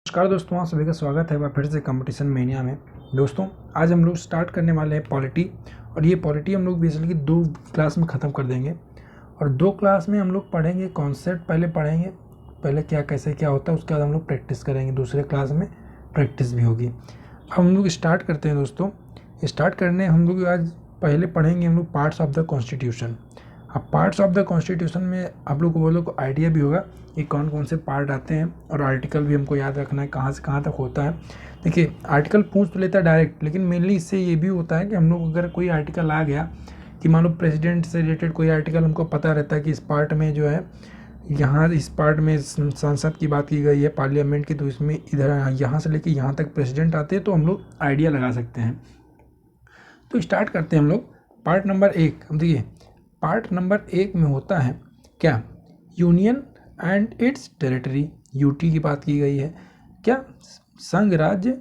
नमस्कार दोस्तों, आप सभी का स्वागत है एक बार फिर से कंपटीशन मेनिया में। दोस्तों आज हम लोग स्टार्ट करने वाले हैं पॉलिटी, और ये पॉलिटी हम लोग बेसिकली 2 क्लास में ख़त्म कर देंगे। और 2 क्लास में हम लोग पढ़ेंगे कॉन्सेप्ट, पहले पढ़ेंगे पहले क्या कैसे क्या होता है, उसके बाद हम लोग प्रैक्टिस करेंगे। दूसरे क्लास में प्रैक्टिस भी होगी। अब हम लोग स्टार्ट करते हैं दोस्तों। स्टार्ट करने हम लोग आज पहले पढ़ेंगे हम लोग पार्ट्स ऑफ द कॉन्स्टिट्यूशन। अब पार्ट्स ऑफ द कॉन्स्टिट्यूशन में आप लोग को वो लोग को आइडिया भी होगा कि कौन कौन से पार्ट आते हैं, और आर्टिकल भी हमको याद रखना है कहाँ से कहाँ तक होता है। देखिए आर्टिकल पूछ तो लेता है डायरेक्ट, लेकिन मेनली इससे ये भी होता है कि हम लोग अगर कोई आर्टिकल आ गया कि मान लो प्रेसिडेंट से रिलेटेड कोई आर्टिकल, हमको पता रहता है कि इस पार्ट में जो है यहाँ इस पार्ट में संसद की बात की गई है, पार्लियामेंट की, तो इसमें इधर यहाँ से लेके यहाँ तक प्रेसिडेंट आते हैं, तो हम लोग आइडिया लगा सकते हैं। तो स्टार्ट करते हैं हम लोग पार्ट नंबर 1। अब देखिए पार्ट नंबर 1 में होता है क्या, union and it's territory, UT की बात की गई है। क्या, संघ राज्य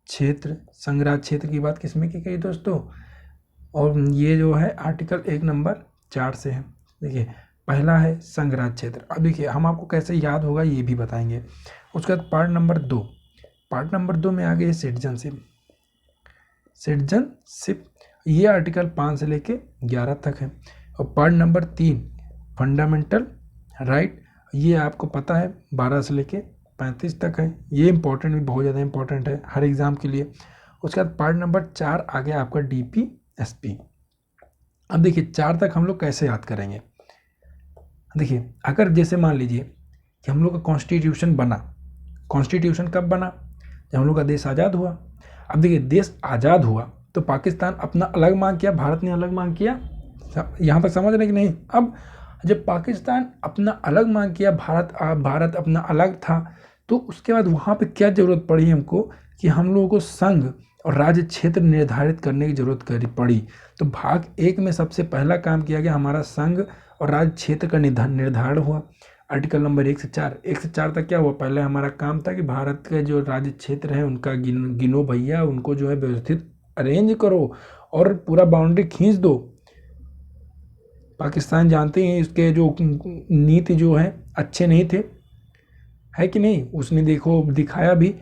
क्षेत्र, संघ राज्य क्षेत्र की बात किसमें की गई दोस्तों, और ये जो है आर्टिकल 1 नंबर 4 से है। देखिए पहला है संघ राज्य क्षेत्र। अब देखिए हम आपको कैसे याद होगा ये भी बताएंगे। उसके बाद पार्ट नंबर 2, पार्ट नंबर 2 में आ गई सिटीजनशिप। सिटीजनशिप ये आर्टिकल 5 से लेके 11 तक है। और पार्ट नंबर 3 फंडामेंटल राइट, ये आपको पता है 12 से लेके 35 तक है। ये इंपॉर्टेंट भी, बहुत ज़्यादा इंपॉर्टेंट है हर एग्ज़ाम के लिए। उसके बाद पार्ट नंबर 4 आ गया आपका DPSP। अब देखिए 4 तक हम लोग कैसे याद करेंगे। देखिए अगर जैसे मान लीजिए कि हम लोग का कॉन्स्टिट्यूशन बना, कॉन्स्टिट्यूशन कब बना, जब हम लोग का देश आज़ाद हुआ। अब देखिए देश आज़ाद हुआ तो पाकिस्तान अपना अलग मांग किया, भारत ने अलग मांग किया, यहाँ तक समझ रहे कि नहीं। अब जब पाकिस्तान अपना अलग मांग किया, भारत अपना अलग था, तो उसके बाद वहाँ पे क्या ज़रूरत पड़ी हमको कि हम लोगों को संघ और राज्य क्षेत्र निर्धारित करने की ज़रूरत पड़ी। तो भाग 1 में सबसे पहला काम किया गया, हमारा संघ और राज्य क्षेत्र का निर्धारण हुआ। आर्टिकल नंबर 1 से 4 तक क्या हुआ, पहले हमारा काम था कि भारत के जो राज्य क्षेत्र है उनका गिनो भैया, उनको जो है व्यवस्थित अरेंज करो और पूरा बाउंड्री खींच दो। पाकिस्तान जानते हैं इसके जो नीति जो है अच्छे नहीं थे, है कि नहीं। उसने देखो दिखाया भी,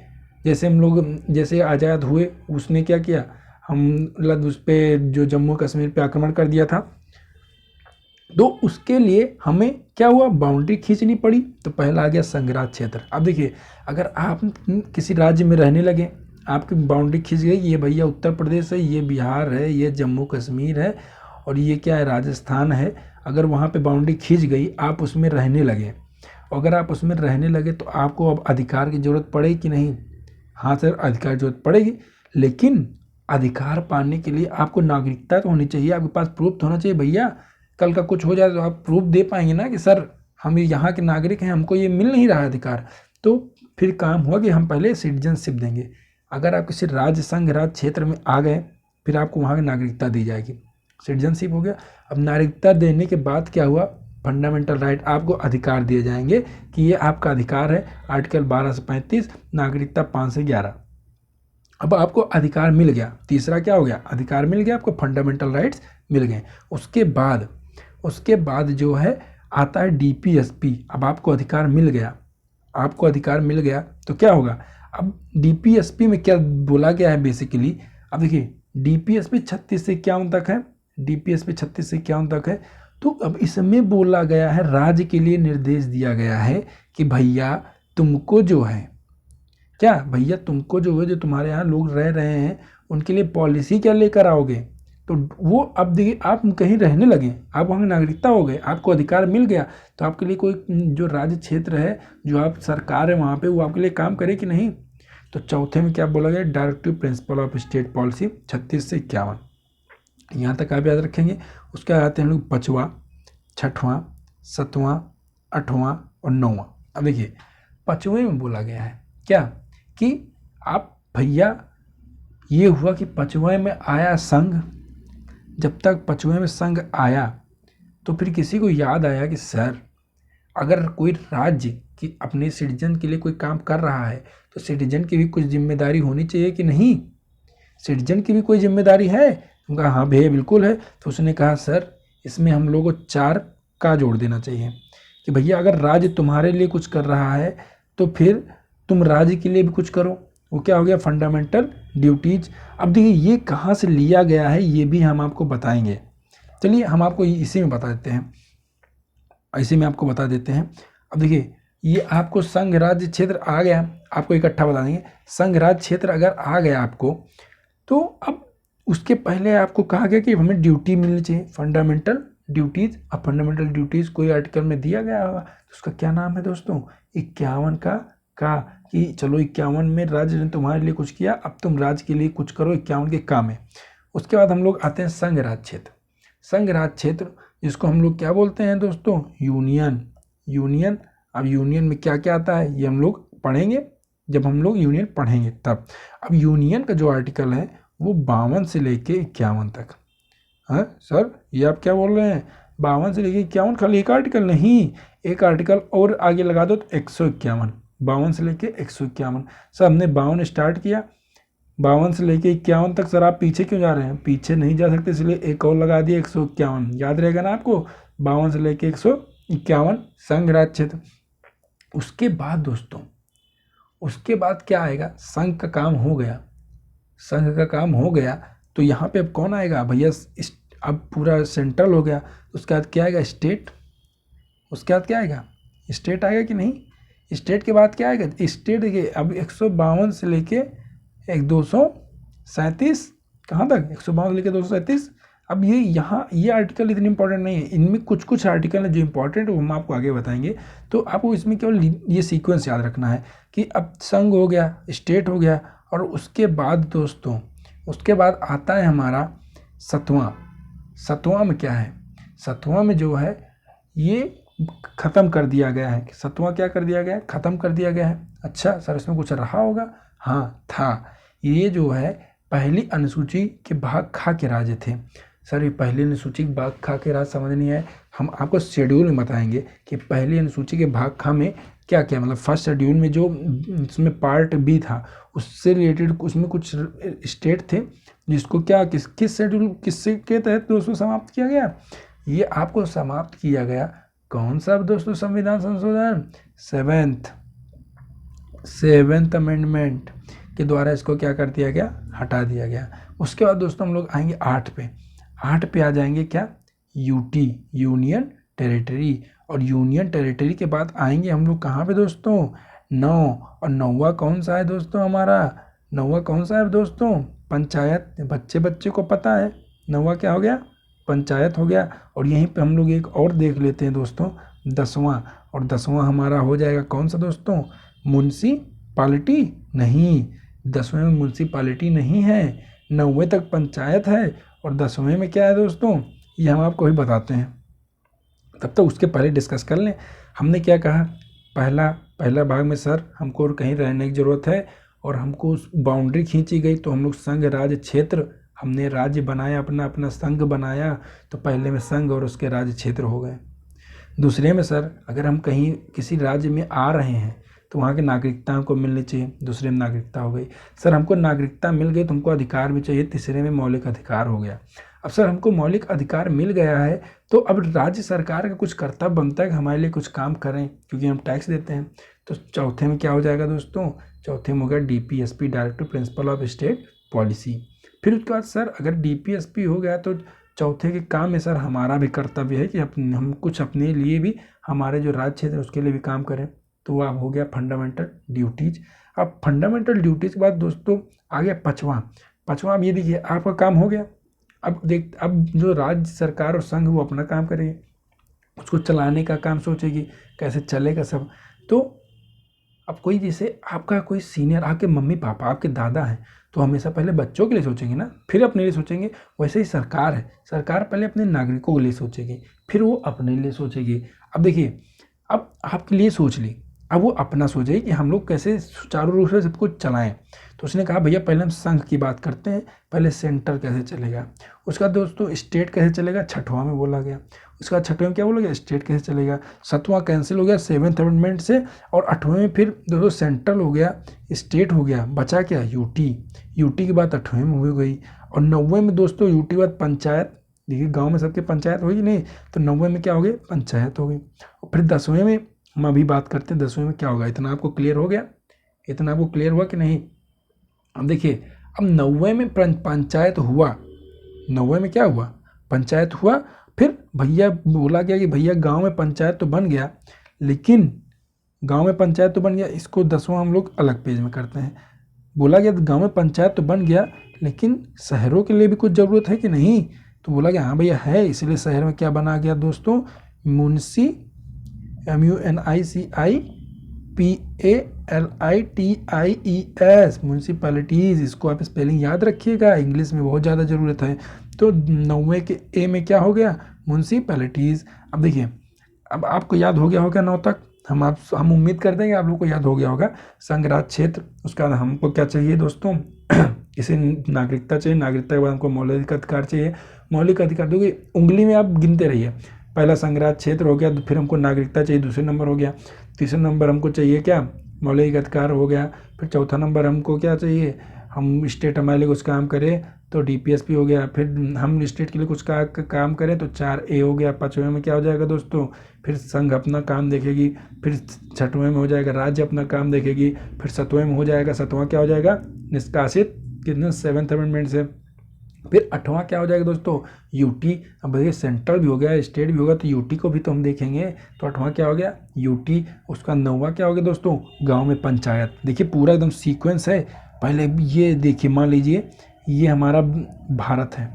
जैसे हम लोग जैसे आज़ाद हुए उसने क्या किया, हम उस पर जो जम्मू कश्मीर पे आक्रमण कर दिया था, तो उसके लिए हमें क्या हुआ, बाउंड्री खींचनी पड़ी। तो पहला आ गया संघ राज्य क्षेत्र। अब देखिए अगर आप किसी राज्य में रहने लगे, आपकी बाउंड्री खींच गई, ये भैया उत्तर प्रदेश है, ये बिहार है, ये जम्मू कश्मीर है, और ये क्या है, राजस्थान है। अगर वहाँ पे बाउंड्री खींच गई, आप उसमें रहने लगे, अगर आप उसमें रहने लगे तो आपको अब अधिकार की ज़रूरत पड़ेगी कि नहीं। हाँ सर, अधिकार की जरूरत पड़ेगी, लेकिन अधिकार पाने के लिए आपको नागरिकता तो होनी चाहिए, आपके पास प्रूफ तो होना चाहिए। भैया कल का कुछ हो जाए तो आप प्रूफ दे पाएंगे ना कि सर हम यहाँ के नागरिक हैं, हमको ये मिल नहीं रहा है अधिकार। तो फिर काम हुआ कि हम पहले सिटीजनशिप देंगे। अगर आप किसी राज्य, संघ राज्य क्षेत्र में आ गए, फिर आपको वहाँ की नागरिकता दी जाएगी, सिटीजनशिप हो गया। अब नागरिकता देने के बाद क्या हुआ, फंडामेंटल राइट, आपको अधिकार दिए जाएंगे कि ये आपका अधिकार है। आर्टिकल 12 से 35, नागरिकता 5 से 11। अब आपको अधिकार मिल गया, तीसरा क्या हो गया, अधिकार मिल गया आपको, फंडामेंटल राइट्स मिल गए। उसके बाद जो है आता है DPSP। अब आपको अधिकार मिल गया, आपको अधिकार मिल गया तो क्या होगा, अब DPSP में क्या बोला गया है बेसिकली। अब देखिए DPSP 36 से 51 तक है, DPSP 36 से 51 तक है। तो अब इसमें बोला गया है, राज्य के लिए निर्देश दिया गया है कि भैया तुमको जो है क्या, भैया तुमको जो है, जो तुम्हारे यहाँ लोग रह रहे हैं उनके लिए पॉलिसी क्या लेकर आओगे। तो वो अब देखिए आप कहीं रहने लगे, आप वहाँ नागरिकता हो गए, आपको अधिकार मिल गया, तो आपके लिए कोई जो राज्य क्षेत्र है, जो आप सरकार है वहाँ पे, वो आपके लिए काम करे कि नहीं। तो चौथे में क्या बोला गया, directive principle of state policy 36 से 51, यहाँ तक आप याद रखेंगे। उसके बाद आते हैं हम लोग 5वां, 6वां, 7वां, 8वां और 9वां। अब देखिए 5वें में बोला गया है क्या कि आप भैया, ये हुआ कि 5वें में आया संघ। जब तक 5वें में संघ आया तो फिर किसी को याद आया कि सर अगर कोई राज्य की अपने सिटीजन के लिए कोई काम कर रहा है तो सिटीजन की भी कुछ जिम्मेदारी होनी चाहिए कि नहीं। सिटीजन की भी कोई जिम्मेदारी है। उनका हाँ भैया बिल्कुल है। तो उसने कहा सर इसमें हम लोगों को 4 का जोड़ देना चाहिए कि भैया अगर राज्य तुम्हारे लिए कुछ कर रहा है तो फिर तुम राज्य के लिए भी कुछ करो। वो क्या हो गया, फंडामेंटल ड्यूटीज। अब देखिए ये कहाँ से लिया गया है ये भी हम आपको बताएंगे। चलिए हम आपको इसी में बता देते हैं, इसी में आपको बता देते हैं। अब देखिए ये आपको संघ राज्य क्षेत्र आ गया, आपको इकट्ठा बता देंगे। संघ राज्य क्षेत्र अगर आ गया आपको, तो अब उसके पहले आपको कहा गया कि हमें ड्यूटी मिलनी चाहिए, फंडामेंटल ड्यूटीज। अब फंडामेंटल ड्यूटीज कोई आर्टिकल में दिया गया होगा, तो उसका क्या नाम है दोस्तों, 51 का कि चलो 51 में राज्य ने तुम्हारे लिए कुछ किया, अब तुम राज्य के लिए कुछ करो, 51 के काम है। उसके बाद हम लोग आते हैं संघ राज्य क्षेत्र। संघ राज्य क्षेत्र जिसको हम लोग क्या बोलते हैं दोस्तों, यूनियन। अब यूनियन में क्या क्या आता है ये हम लोग पढ़ेंगे, जब हम लोग यूनियन पढ़ेंगे तब। अब यूनियन का जो आर्टिकल है वो 52 से लेके 51 तक। हाँ सर ये आप क्या बोल रहे हैं, 52 से लेके 51 खाली एक आर्टिकल नहीं, एक आर्टिकल और आगे लगा दो तो 151। 52 से लेके 151। सर हमने 52 स्टार्ट किया, 52 से लेके 51 तक। सर आप पीछे क्यों जा रहे हैं, पीछे नहीं जा सकते, इसलिए एक और लगा दिया 151। याद रहेगा ना आपको, 52 से लेके 151 संघ राज्य क्षेत्र। उसके बाद दोस्तों, उसके बाद क्या आएगा, संघ का काम हो गया, संघ का काम हो गया तो यहाँ पे अब कौन आएगा भैया, अब पूरा सेंट्रल हो गया। उसके बाद क्या आएगा, स्टेट। उसके बाद क्या आएगा, स्टेट आएगा कि नहीं। स्टेट के बाद क्या आएगा, स्टेट। देखिए अब 152 से लेके 237 कहाँ तक, 152 से लेके 237। अब ये यहाँ ये आर्टिकल इतने इंपॉर्टेंट नहीं है, इनमें कुछ कुछ आर्टिकल है जो इंपॉर्टेंट है, वो हम आपको आगे बताएंगे। तो आपको इसमें केवल ये सीक्वेंस याद रखना है कि अब संघ हो गया, स्टेट हो गया, और उसके बाद दोस्तों, उसके बाद आता है हमारा सतवां। सतवां में क्या है, सतवां में जो है ये ख़त्म कर दिया गया है। सतवां क्या कर दिया गया है, ख़त्म कर दिया गया है। अच्छा सर इसमें कुछ रहा होगा, हाँ था। ये जो है पहली अनुसूची के भाग खा के राज्य थे। सर ये पहली अनुसूची के भाग खा के राज्य समझ नहीं है, हम आपको शेड्यूल में बताएंगे कि पहली अनुसूची के भाग खा में क्या क्या, मतलब फर्स्ट शेड्यूल में जो इसमें पार्ट बी था उससे रिलेटेड उसमें कुछ स्टेट थे जिसको क्या किस शेड्यूल किससे के तहत दोस्तों समाप्त किया गया। ये आपको समाप्त किया गया कौन सा दोस्तों, संविधान संशोधन, सेवेंथ अमेंडमेंट के द्वारा इसको क्या कर दिया गया, हटा दिया गया। उसके बाद दोस्तों हम लोग आएंगे 8 पे। 8 पे आ जाएंगे क्या, यूटी, यूनियन टेरिटरी। और यूनियन टेरिटरी के बाद आएंगे हम लोग कहाँ पे दोस्तों, 9। और 9वां कौन सा है दोस्तों हमारा, 9वां कौन सा है दोस्तों, पंचायत। बच्चे को पता है 9वां क्या हो गया, पंचायत हो गया। और यहीं पे हम लोग एक और देख लेते हैं दोस्तों, 10वां। और 10वां हमारा हो जाएगा कौन सा दोस्तों, म्युनिसिपैलिटी। नहीं, 10वें में म्युनिसिपैलिटी नहीं है, 9वें तक पंचायत है, और 10वें में क्या है दोस्तों, ये हम आपको ही बताते हैं। तब तक उसके पहले डिस्कस कर लें हमने क्या कहा। पहला भाग में सर हमको और कहीं रहने की ज़रूरत है, और हमको उस बाउंड्री खींची गई तो हम लोग संघ राज्य क्षेत्र, हमने राज्य बनाया, अपना संघ बनाया, तो पहले में संघ और उसके राज्य क्षेत्र हो गए। दूसरे में सर अगर हम कहीं किसी राज्य में आ रहे हैं तो वहाँ की नागरिकता हमको मिलनी चाहिए, दूसरे में नागरिकता हो गई। सर हमको नागरिकता मिल गई तो हमको अधिकार भी चाहिए, तीसरे में मौलिक अधिकार हो गया। अब सर हमको मौलिक अधिकार मिल गया है तो अब राज्य सरकार का कुछ कर्तव्य बनता है कि हमारे लिए कुछ काम करें, क्योंकि हम टैक्स देते हैं। तो चौथे में क्या हो जाएगा दोस्तों, चौथे में हो गया DPSP, director principle of state policy. फिर उसके बाद सर अगर DPSP हो गया तो चौथे के काम में सर हमारा भी कर्तव्य है कि हम कुछ अपने लिए भी, हमारे जो राज्य क्षेत्र है उसके लिए भी काम करें। तो अब हो गया फंडामेंटल ड्यूटीज। अब फंडामेंटल ड्यूटीज के बाद दोस्तों आ गया पाँचवा। अब ये देखिए आपका काम हो गया। अब जो राज्य सरकार और संघ वो अपना काम करेंगे, उसको चलाने का काम सोचेगी कैसे चलेगा सब। तो अब कोई जैसे आपका कोई सीनियर, आपके मम्मी पापा, आपके दादा हैं, तो हमेशा पहले बच्चों के लिए सोचेंगे ना, फिर अपने लिए सोचेंगे। वैसे ही सरकार है, सरकार पहले अपने नागरिकों के लिए सोचेगी, फिर वो अपने लिए सोचेगी। अब देखिए अब आपके लिए सोच ली, अब वो अपना सोचेगी कि हम लोग कैसे सुचारू रूप से सब कुछ चलाएं। तो उसने कहा भैया पहले हम संघ की बात करते हैं, पहले सेंटर कैसे चलेगा, उसका दोस्तों स्टेट कैसे चलेगा, 6वां में बोला गया। उसका 6वें में क्या बोला गया, स्टेट कैसे चलेगा। 7वां कैंसिल हो गया 7th अमेंडमेंट से, और 8वें में फिर दोस्तों सेंट्रल हो गया, स्टेट हो गया, बचा क्या, यूटी की बात 8वें में हो गई। और 9वें में दोस्तों यूटी के बाद पंचायत। देखिए गाँव में सबके पंचायत होगी नहीं, तो 9वें में क्या हो गई, पंचायत हो गई। और फिर 10वें में हम अभी बात करते हैं 10वें में क्या होगा। इतना आपको क्लियर हो गया? इतना आपको क्लियर हुआ कि नहीं? अब देखिए, अब 9वें में पंचायत हुआ। 9वें में क्या हुआ? पंचायत हुआ। फिर भैया बोला गया कि भैया गांव में पंचायत तो बन गया, लेकिन गांव में पंचायत तो बन गया, इसको 10वां हम लोग अलग पेज में करते हैं। बोला गया गांव में पंचायत तो बन गया, लेकिन शहरों के लिए भी कुछ ज़रूरत है कि नहीं? तो बोला गया हाँ भैया है, इसलिए शहर में क्या बना गया दोस्तों? Munshi, MUNCIPALITIES, municipalities. इसको आप स्पेलिंग याद रखिएगा, इंग्लिश में बहुत ज़्यादा ज़रूरत है। तो 9वें के ए में क्या हो गया? म्यूनसिपैलिटीज़। अब देखिए, अब आपको याद हो गया होगा 9 तक। हम उम्मीद करते हैं कि आप लोग को याद हो गया होगा। संघराज क्षेत्र, उसका हमको क्या चाहिए दोस्तों? इसे नागरिकता चाहिए। नागरिकता के बाद हमको मौलिक अधिकार चाहिए। मौलिक अधिकार देखिए, उंगली में आप गिनते रहिए। पहला संघराज क्षेत्र हो गया, तो फिर हमको नागरिकता चाहिए, दूसरे नंबर हो गया। तीसरे नंबर हमको चाहिए क्या? मौलिक अधिकार हो गया। फिर चौथा नंबर हमको क्या चाहिए? हम स्टेट हमारे लिए कुछ काम करें तो DPSP हो गया। फिर हम स्टेट के लिए कुछ काम करें तो 4A हो गया। 5वें में क्या हो जाएगा दोस्तों? फिर संघ अपना काम देखेगी। फिर 6वें में हो जाएगा राज्य अपना काम देखेगी। फिर 7वें में हो जाएगा, 7वां क्या हो जाएगा? निष्कासित, कितने? 7th अमेंडमेंट से। फिर 8वां क्या हो जाएगा दोस्तों? UT। अब भैया सेंट्रल भी हो गया, स्टेट भी होगा, तो UT को भी तो हम देखेंगे। तो 8वां क्या हो गया? UT। उसका 9वां क्या हो गया दोस्तों? गांव में पंचायत। देखिए पूरा एकदम सीक्वेंस है। पहले ये देखिए, मान लीजिए ये हमारा भारत है,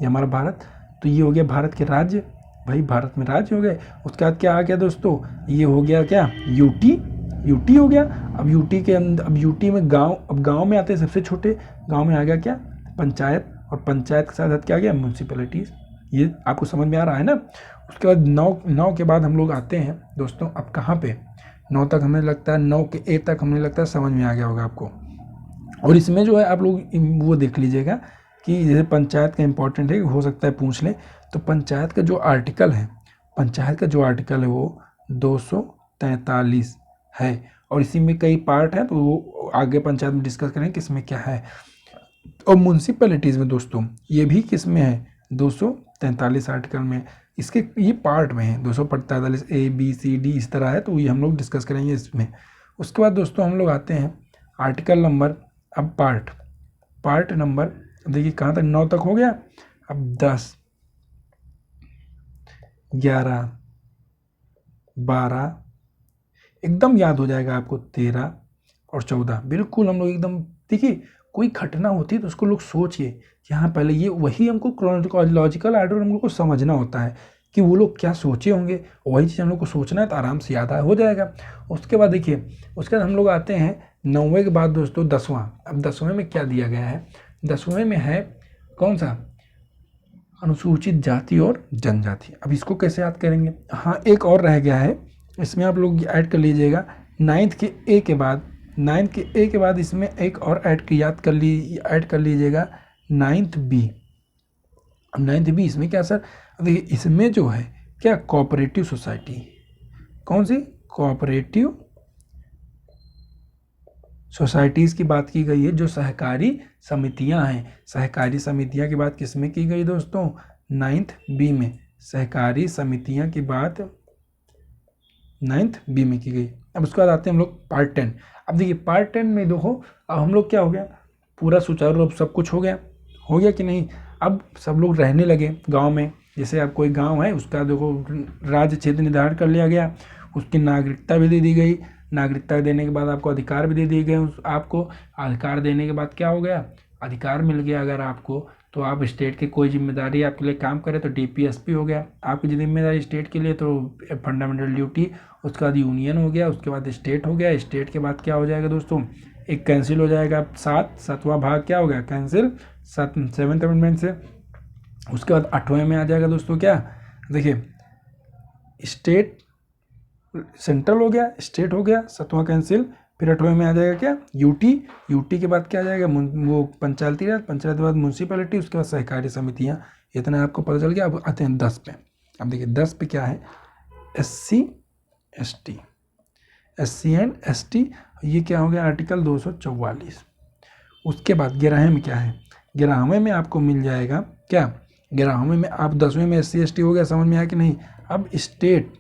ये हमारा भारत, तो ये हो गया भारत के राज्य। भाई भारत में राज्य हो गए। उसके बाद क्या आ गया दोस्तों? ये हो गया क्या? UT हो गया। अब UT के अंदर, अब UT में गांव, अब गांव में आते हैं सबसे छोटे। गांव में आ गया क्या? पंचायत। और पंचायत के साथ क्या आ गया? म्यूनसिपैलिटीज़। ये आपको समझ में आ रहा है ना? उसके बाद 9 के बाद हम लोग आते हैं दोस्तों, अब कहाँ पे? 9 तक हमें लगता है, 9 के ए तक हमें लगता है समझ में आ गया होगा आपको। और इसमें जो है आप लोग वो देख लीजिएगा कि जैसे पंचायत का इम्पोर्टेंट है, हो सकता है पूछ लें। तो पंचायत का जो आर्टिकल है, पंचायत का जो आर्टिकल है वो 243 है। और इसी में कई पार्ट हैं, तो वो आगे पंचायत में डिस्कस करेंगे किसमें क्या है। और म्यूनसिपैलिटीज़ में दोस्तों ये भी किस में है? 243 आर्टिकल में। इसके ये पार्ट में है, 243 ABCD इस तरह है, तो ये हम लोग डिस्कस करेंगे इसमें। उसके बाद दोस्तों हम लोग आते हैं आर्टिकल नंबर, अब पार्ट नंबर, देखिए कहाँ तक? 9 तक हो गया। अब 10, 11, 12 एकदम याद हो जाएगा आपको, 13 और 14 बिल्कुल हम लोग एकदम। देखिए कोई घटना होती है तो उसको लोग सोचिए कि हाँ पहले ये, वही हमको क्रोनोलॉजिकल आर्डर हम लोग को समझना होता है कि वो लोग क्या सोचे होंगे, वही चीज़ हम लोग को सोचना है तो आराम से याद हो जाएगा। उसके बाद देखिए, उसके बाद हम लोग आते हैं 9वें के बाद दोस्तों 10वां। अब 10वें में क्या दिया गया है? 10वें में है कौन सा? अनुसूचित जाति और जनजाति। अब इसको कैसे याद करेंगे? हाँ एक और रह गया है, इसमें आप लोग ऐड कर लीजिएगा। 9th के ए के बाद इसमें एक और ऐड कर लीजिएगा, 9th B। अब 9th B इसमें क्या सर? देखिए इसमें जो है क्या? Cooperative society. कौन सी? कोऑपरेटिव सोसाइटीज़ की बात की गई है, जो सहकारी समितियां हैं। सहकारी समितियां की बात किसमें की गई दोस्तों? 9th B में। सहकारी समितियां की बात 9th B में की गई। अब उसके बाद आते हैं हम लोग पार्ट 10। अब देखिए पार्ट 10 में देखो, अब हम लोग क्या हो गया? पूरा सुचारू रूप सब कुछ हो गया कि नहीं? अब सब लोग रहने लगे गांव में। जैसे अब कोई गांव है, उसका देखो राज्य क्षेत्र निर्धारण कर लिया गया, उसकी नागरिकता भी दे दी गई। नागरिकता देने के बाद आपको अधिकार भी दे दिए गए। आपको अधिकार देने के बाद क्या हो गया? अधिकार मिल गया अगर आपको, तो आप स्टेट की कोई जिम्मेदारी आपके लिए काम करे तो DPSP हो गया आपकी जिम्मेदारी स्टेट के लिए, तो फंडामेंटल ड्यूटी। उसके बाद यूनियन हो गया, उसके बाद स्टेट हो गया। स्टेट के बाद क्या हो जाएगा दोस्तों? एक कैंसिल हो जाएगा। 7वां भाग क्या हो गया? कैंसिल, 7th अमेंडमेंट से। उसके बाद 8वें में आ जाएगा दोस्तों क्या? देखिए स्टेट, सेंट्रल हो गया, स्टेट हो गया, 7वां कैंसिल। फिर 8वें में आ जाएगा क्या? UT के बाद क्या आ जाएगा? वो पंचायती राज, पंचायत के बाद म्यूनसिपैलिटी, उसके बाद सहकारी समितियां। इतना आपको पता चल गया। अब आते हैं 10 पे। अब देखिए 10 पे क्या है? SC and ST। ये क्या हो गया? आर्टिकल 244। उसके बाद 11वें में क्या है? 11वें में आपको मिल जाएगा क्या? 11वें में आप 10वें में SC ST हो गया, समझ में आया कि नहीं? अब स्टेट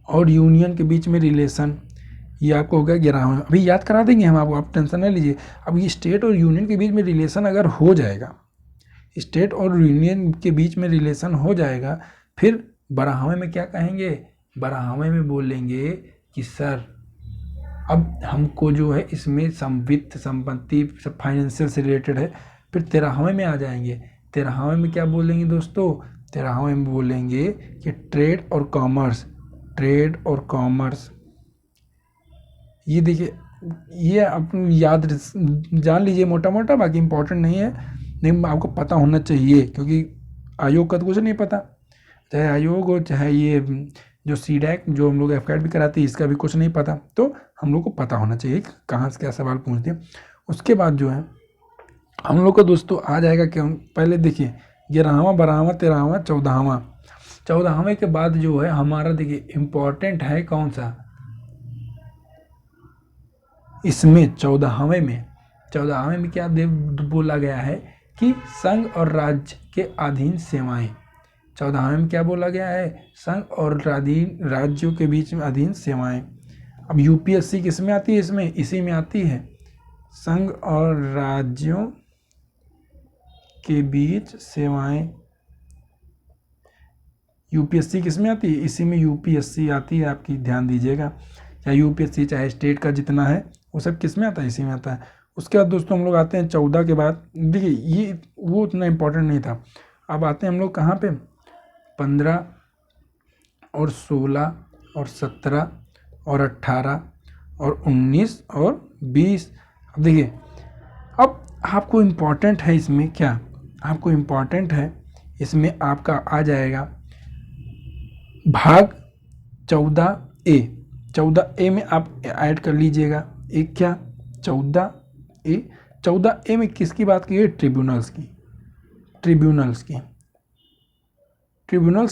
और यूनियन के बीच में रिलेशन, ये आपको हो गया 11वां। अभी याद करा देंगे हम आपको, आप टेंशन ना लीजिए। अब ये स्टेट और यूनियन के बीच में रिलेशन अगर हो जाएगा, स्टेट और यूनियन के बीच में रिलेशन हो जाएगा, फिर 12वें में क्या कहेंगे, 12वें में बोलेंगे कि सर अब हमको जो है इसमें वित्त संपत्ति फाइनेंशियल से रिलेटेड है। फिर 13वें में आ जाएंगे, 13वें में क्या बोलेंगे दोस्तों, 13वें में बोलेंगे कि ट्रेड और कॉमर्स, ट्रेड और कॉमर्स। ये देखिए, ये आप याद जान लीजिए मोटा मोटा, बाकी इम्पोर्टेंट नहीं है, लेकिन आपको पता होना चाहिए, क्योंकि आयोग का तो कुछ नहीं पता, चाहे आयोग हो चाहे ये जो सीडैक जो हम लोग एफकैट भी कराती है, इसका भी कुछ नहीं पता। तो हम लोग को पता होना चाहिए कि कहाँ से क्या सवाल पूछते हैं। उसके बाद जो है हम लोग का दोस्तों आ जाएगा क्या, पहले देखिए 11वां 12वां 13वां 14वां, 14वें के बाद जो है हमारा देखिए इम्पोर्टेंट है कौन सा, इसमें 14वें में क्या बोला गया है कि संघ और राज्य के अधीन सेवाएं। 14वें में क्या बोला गया है, संघ और राज्यों के बीच में अधीन सेवाएं। अब यूपीएससी किस में आती है, इसमें इसी में आती है, संघ और राज्यों के बीच सेवाएं। यूपीएससी किस में आती है, इसी में यूपीएससी आती है आपकी, ध्यान दीजिएगा। चाहे यूपीएससी चाहे स्टेट का जितना है वो सब किस में आता है, इसी में आता है। उसके बाद दोस्तों हम लोग आते हैं 14 के बाद, देखिए ये वो उतना इम्पोर्टेंट नहीं था। अब आते हैं हम लोग कहाँ पे, 15 और 16 और 17 और 18 और 19 और 20। अब देखिए, अब आपको इम्पोर्टेंट है इसमें क्या, आपको इम्पोर्टेंट है इसमें आपका आ जाएगा भाग 14A। 14A में आप ऐड कर लीजिएगा एक क्या, 14A। 14A में किसकी बात की है, ट्रिब्यूनल्स की, ट्रिब्यूनल्स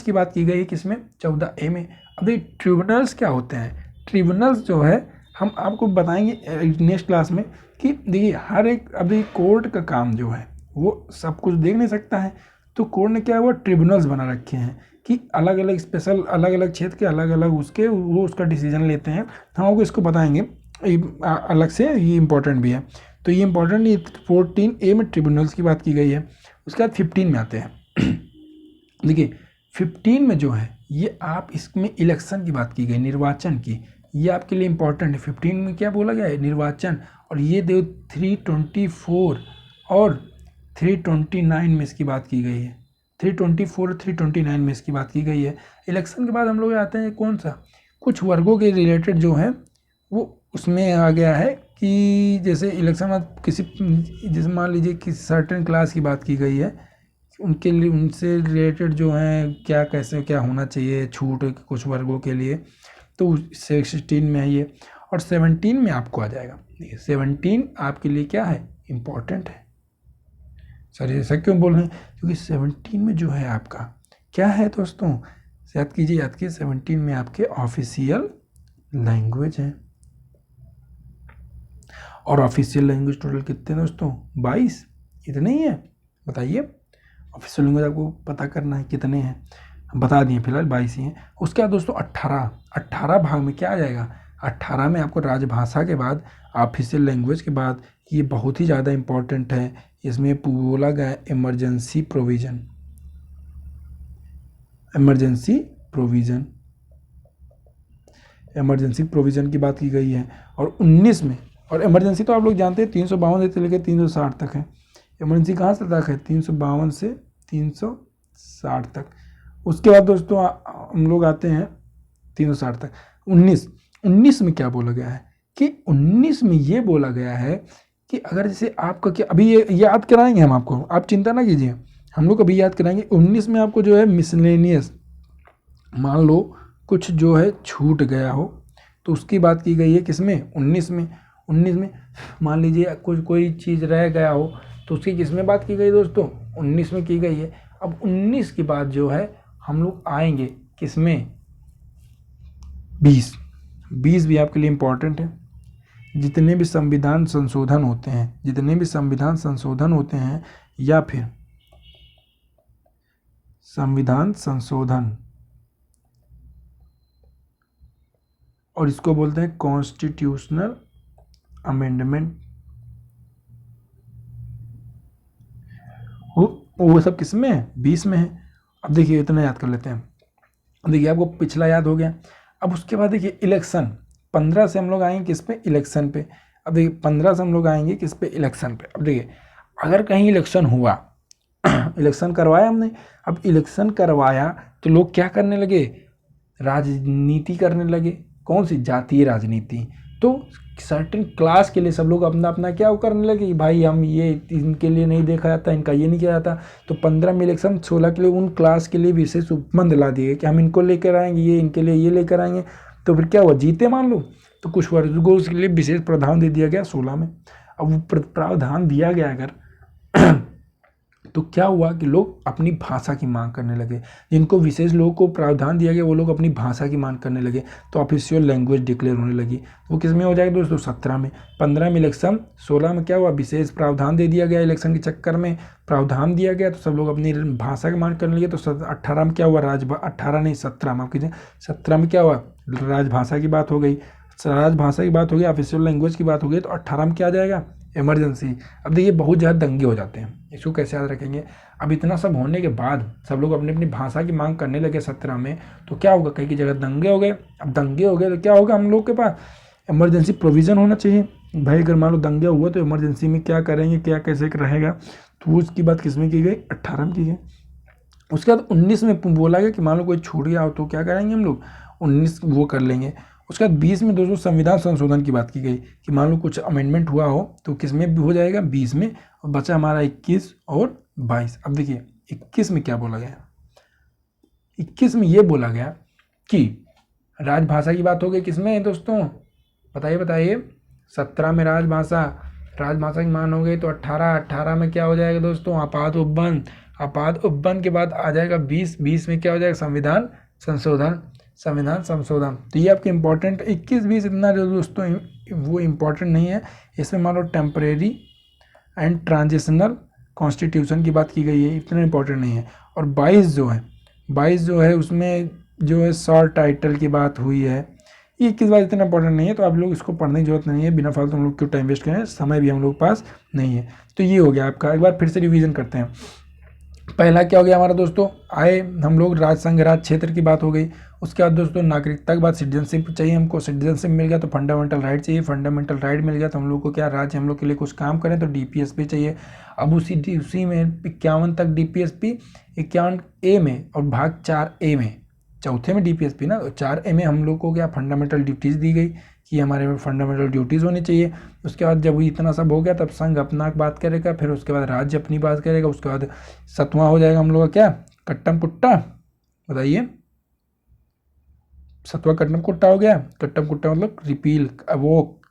की बात की गई है किसमें, 14A में। अभी ट्रिब्यूनल्स क्या होते हैं, ट्रिब्यूनल्स जो है हम आपको बताएंगे नेक्स्ट क्लास में कि देखिए हर एक, अभी कोर्ट का काम जो है वो सब कुछ देख नहीं सकता है, तो कोर्ट ने क्या हुआ, ट्रिब्यूनल्स बना रखे हैं कि अलग अलग स्पेशल, अलग अलग क्षेत्र के अलग अलग उसके वो उसका डिसीजन लेते हैं। हम आपको इसको बताएंगे अलग से, ये इंपॉर्टेंट भी है। तो ये इंपॉर्टेंट नहीं, 14A में ट्रिब्यूनल्स की बात की गई है। उसके बाद 15 में आते हैं देखिए 15 में जो है ये आप, इसमें इलेक्शन की बात की गई, निर्वाचन की, ये आपके लिए इंपॉर्टेंट है। 15 में क्या बोला गया है, निर्वाचन। और ये 324 और 329 में इसकी बात की गई है, 324 और 329 में इसकी बात की गई है। इलेक्शन के बाद हम लोग आते हैं कौन सा, कुछ वर्गों के रिलेटेड जो है वो उसमें आ गया है कि जैसे इलेक्शन में किसी, जैसे मान लीजिए किसी सर्टेन क्लास की बात की गई है, उनके लिए, उनसे रिलेटेड जो है क्या कैसे क्या होना चाहिए, छूट कुछ वर्गों के लिए, तो 16 में है ये। और 17 में आपको आ जाएगा, देखिए 17 आपके लिए क्या है, इम्पोर्टेंट है। सर ऐसा क्यों बोल रहे हैं, क्योंकि 17 में जो है आपका क्या है दोस्तों, याद कीजिए 17 में आपके ऑफिशियल लैंग्वेज है। और ऑफिशियल लैंग्वेज टोटल कितने दोस्तों, 22, इतने ही है, बताइए। ऑफिशियल लैंग्वेज आपको पता करना है कितने हैं, हम बता दिए, फिलहाल 22 ही हैं। उसके बाद दोस्तों 18 भाग में क्या आ जाएगा, 18 में आपको राजभाषा के बाद, ऑफिशियल लैंग्वेज के बाद, ये बहुत ही ज़्यादा इम्पोर्टेंट है, इसमें बोला गया इमरजेंसी प्रोविज़न, इमरजेंसी प्रोविज़न की बात की गई है। और 19 में, और इमरजेंसी तो आप लोग जानते हैं 352 से लेकर 360 तक है, इमरजेंसी कहाँ से तक है, 352 से 360 तक। उसके बाद दोस्तों हम लोग आते हैं 360 तक। 19 में क्या बोला गया है कि 19 में ये बोला गया है कि अगर जैसे आपका क्या, अभी ये याद कराएंगे हम आपको, आप चिंता ना कीजिए, हम लोग अभी याद कराएंगे। 19 में आपको जो है मिसलेनियस, मान लो कुछ जो है छूट गया हो, तो उसकी बात की गई है किसमें, 19 में मान लीजिए कोई चीज़ रह गया हो, तो उसकी किसमें बात की गई दोस्तों, 19 में की गई है। अब 19 के बाद जो है हम लोग आएंगे किसमें, 20 भी आपके लिए इम्पोर्टेंट है। जितने भी संविधान संशोधन होते हैं या फिर संविधान संशोधन और इसको बोलते हैं कॉन्स्टिट्यूशनल अमेंडमेंट। वो सब किस में है? 20 में है। अब देखिए इतना याद कर लेते हैं। देखिए आपको पिछला याद हो गया। अब उसके बाद देखिए इलेक्शन, 15 से हम लोग आएंगे किस पे? इलेक्शन पे। अब देखिए 15 से हम लोग आएंगे किस पे? इलेक्शन पे। अब देखिए अगर कहीं इलेक्शन हुआ इलेक्शन करवाया हमने, अब इलेक्शन करवाया तो लोग क्या करने लगे? राजनीति करने लगे। कौन सी? जातीय राजनीति। तो सर्टेन क्लास के लिए सब लोग अपना अपना क्या करने लगे कि भाई हम ये इनके लिए नहीं देखा जाता, इनका ये नहीं किया जाता। तो 15 में इलेक्शन, 16 के लिए उन क्लास के लिए विशेष उपबंध ला दिए कि हम इनको लेकर आएंगे, ये इनके लिए ये लेकर आएंगे। तो फिर क्या हुआ? जीते मान लो। तो कुछ वर्गों को उसके लिए विशेष प्रावधान दे दिया गया 16 में। अब वो प्रावधान दिया गया अगर तो क्या हुआ कि लोग अपनी भाषा की मांग करने लगे। जिनको विशेष लोगों को प्रावधान दिया गया वो लोग अपनी भाषा की मांग करने लगे। तो ऑफिशियल लैंग्वेज डिक्लेयर होने लगी। वो किस में हो जाएगा दोस्तों? 17 में। 15 में इलेक्शन, 16 में क्या हुआ? विशेष प्रावधान दे दिया गया। इलेक्शन के चक्कर में प्रावधान दिया गया तो सब लोग अपनी भाषा की मांग करने लगे। तो 18 में क्या हुआ? 18 नहीं 17 में, आप कीजिए 17 में क्या हुआ? राजभाषा की बात हो गई। राजभाषा की बात हो गई, ऑफिशियल लैंग्वेज की बात हो गई। तो 18 में क्या आ जाएगा? इमरजेंसी। अब देखिए बहुत ज़्यादा दंगे हो जाते हैं, इसको कैसे याद रखेंगे? अब इतना सब होने के बाद सब लोग अपनी अपनी भाषा की मांग करने लगे 17 में, तो क्या होगा? कई की जगह दंगे हो गए। अब दंगे हो गए तो क्या होगा? हम लोग के पास इमरजेंसी प्रोविज़न होना चाहिए। भाई अगर मान लो दंगे हुआ तो इमरजेंसी में क्या करेंगे, क्या कैसे रहेगा? तो उसकी बात किस में की गई? 18 में की गई। उसके बाद 19 में बोला गया कि मान लो कोई छूट गया हो तो क्या करेंगे हम लोग? 19 वो कर लेंगे। उसके बाद 20 में दोस्तों संविधान संशोधन की बात की गई कि मान लो कुछ अमेंडमेंट हुआ हो तो किस में भी हो जाएगा? 20 में। और बचा हमारा 21 और 22। अब देखिए 21 में क्या बोला गया? 21 में ये बोला गया कि राजभाषा की बात हो गई। किस में दोस्तों? बताइए बताइए। 17 में राजभाषा, राजभाषा की मान हो गई तो 18 में क्या हो जाएगा दोस्तों? आपात उपबंध। आपात उपबंध के बाद आ जाएगा 20 में क्या हो जाएगा? संविधान संशोधन। संविधान संशोधन। तो ये आपके इंपॉर्टेंट 21-20 इतना जो दोस्तों वो इम्पोर्टेंट नहीं है। इसमें मान लो टेम्परेरी एंड ट्रांजिशनल कॉन्स्टिट्यूशन की बात की गई है, इतना इंपॉर्टेंट नहीं है। और 22 जो है उसमें जो है शॉर्ट टाइटल की बात हुई है। ये किस बात इतना इंपॉर्टेंट नहीं है, तो आप लोग इसको पढ़ने की जरूरत नहीं है। बिना फालतू हम लोग क्यों टाइम वेस्ट करें, समय भी हम लोग पास नहीं है। तो ये हो गया आपका। एक बार फिर से रिवीजन करते हैं। पहला क्या हो गया हमारा दोस्तों? आए हम लोग राज संघ राज क्षेत्र की बात हो गई। उसके बाद दोस्तों नागरिकता के बाद सिटीजनशिप चाहिए हमको। सिटीजनशिप मिल गया तो फंडामेंटल राइट चाहिए। फंडामेंटल राइट मिल गया तो हम लोग को क्या? राज्य हम लोग के लिए कुछ काम करें तो डीपीएसपी चाहिए। अब उसी में 51 तक डीपीएसपी, 51 ए में और भाग 4 ए में, चौथे में डीपीएसपी ना, 4 ए में हम लोग को क्या? फंडामेंटल ड्यूटीज़ दी गई कि हमारे में फंडामेंटल ड्यूटीज़ होनी चाहिए। उसके बाद जब इतना सब हो गया तब संघ अपना बात करेगा, फिर उसके बाद राज्य अपनी बात करेगा। उसके बाद 7वां हो जाएगा हम लोग का क्या? कट्टम कुट्टा। बताइए 7वां कट्टम कुट्टा हो गया। कट्टम कुट्टा मतलब रिपील, अवोक,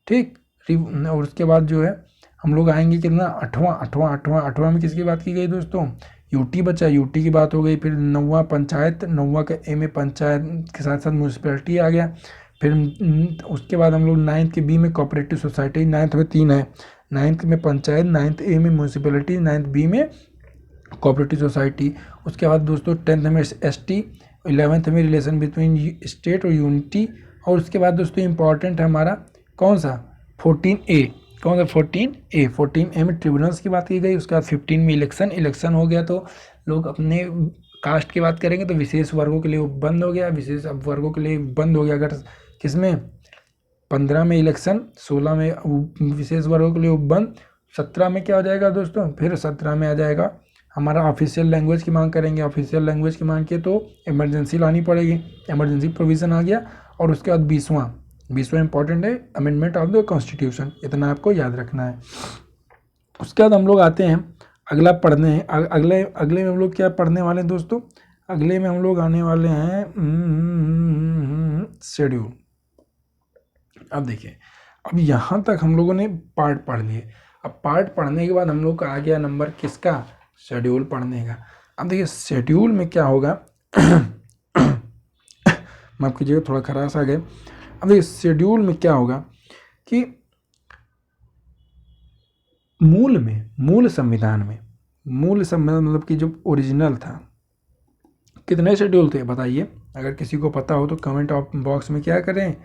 ठीक। और उसके बाद जो है हम लोग आएंगे कितना? 8वां में किसकी बात की गई दोस्तों? यूटी बचा, यूटी की बात हो गई। फिर 9वां पंचायत, 9वां का ए में पंचायत के साथ साथ म्यूनसिपैलिटी आ गया। फिर उसके बाद हम लोग 9th के बी में कोऑपरेटिव सोसाइटी, 9th में 3 है। 9th में पंचायत, 9th ए में म्यूनसिपैलिटी, 9th बी में कोऑपरेटिव सोसाइटी। उसके बाद दोस्तों 10th में एसटी, 11th में रिलेशन बिटवीन स्टेट और यूनिटी। और उसके बाद दोस्तों इंपॉर्टेंट है हमारा कौन सा? 14A। कौन सा? 14A। 14A में ट्रिब्यूनल्स की बात की गई। उसके बाद 15 में इलेक्शन हो गया तो लोग अपने कास्ट की बात करेंगे तो विशेष वर्गों के लिए बंद हो गया। विशेष वर्गों के लिए बंद हो गया अगर किसमें? 15 में इलेक्शन, 16 में विशेष वर्गों के लिए बंद। 17 में क्या हो जाएगा दोस्तों? फिर 17 में आ जाएगा हमारा ऑफिशियल लैंग्वेज की मांग करेंगे। ऑफिशियल लैंग्वेज की मांग किए तो इमरजेंसी लानी पड़ेगी। इमरजेंसी प्रोविज़न आ गया। और उसके बाद 20वां इंपॉर्टेंट है, अमेंडमेंट ऑफ द कॉन्स्टिट्यूशन। इतना आपको याद रखना है। उसके बाद हम लोग आते हैं अगला पढ़ने हैं। अगले में हम लोग क्या पढ़ने वाले हैं दोस्तों? अगले में हम लोग आने वाले हैं शेड्यूल। अब देखिए, अब यहाँ तक हम लोगों ने पार्ट पढ़ लिए। अब पार्ट पढ़ने के बाद हम लोग का आ गया नंबर किसका? शेड्यूल पढ़ने का। अब देखिए शेड्यूल में क्या होगा माफ कीजिएगा थोड़ा खराश आ गए। अब देखिए शेड्यूल में क्या होगा कि मूल संविधान मतलब कि जो ओरिजिनल था, कितने शेड्यूल थे बताइए? अगर किसी को पता हो तो कमेंट बॉक्स में क्या करें,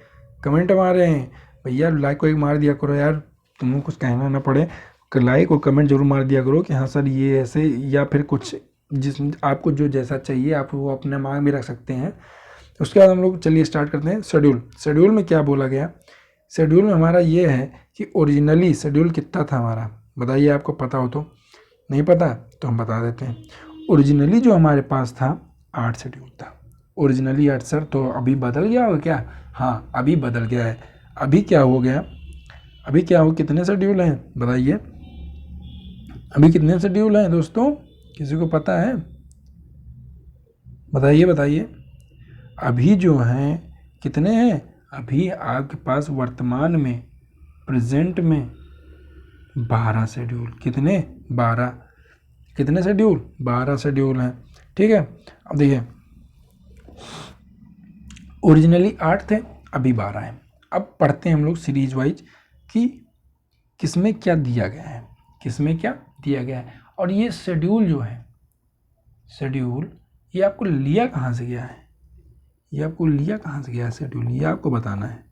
कमेंट मारें। भैया लाइक को एक मार दिया करो यार, तुमको कुछ कहना ना पड़े, लाइक और कमेंट जरूर मार दिया करो कि हाँ सर ये ऐसे, या फिर कुछ जिस आपको जो जैसा चाहिए आप वो अपने दिमाग में रख सकते हैं। उसके बाद हम लोग चलिए स्टार्ट करते हैं। शेड्यूल में क्या बोला गया, शेड्यूल में हमारा ये है कि ओरिजिनली शेड्यूल कितना था हमारा, बताइए आपको पता हो तो, नहीं पता तो हम बता देते हैं। ओरिजिनली जो हमारे पास था 8 शेड्यूल था, ओरिजिनली 8 सर, तो अभी बदल गया होगा क्या? हाँ अभी बदल गया है। अभी क्या हो गया, अभी क्या हो, कितने शेड्यूल हैं बताइए, अभी कितने शेड्यूल हैं दोस्तों, किसी को पता है? बताइए बताइए। अभी जो हैं कितने हैं, अभी आपके पास वर्तमान में प्रेजेंट में 12 शेड्यूल, कितने 12, कितने शेड्यूल 12 शेड्यूल हैं। ठीक है, अब देखिए ओरिजिनली 8 थे, अभी 12 हैं। अब पढ़ते हैं हम लोग सीरीज वाइज कि किसमें क्या दिया गया है, किसमें क्या दिया गया है। और ये शेड्यूल जो है, शेड्यूल ये आपको लिया कहाँ से गया है, ये आपको लिया कहाँ से गया है शेड्यूल, ये आपको बताना है।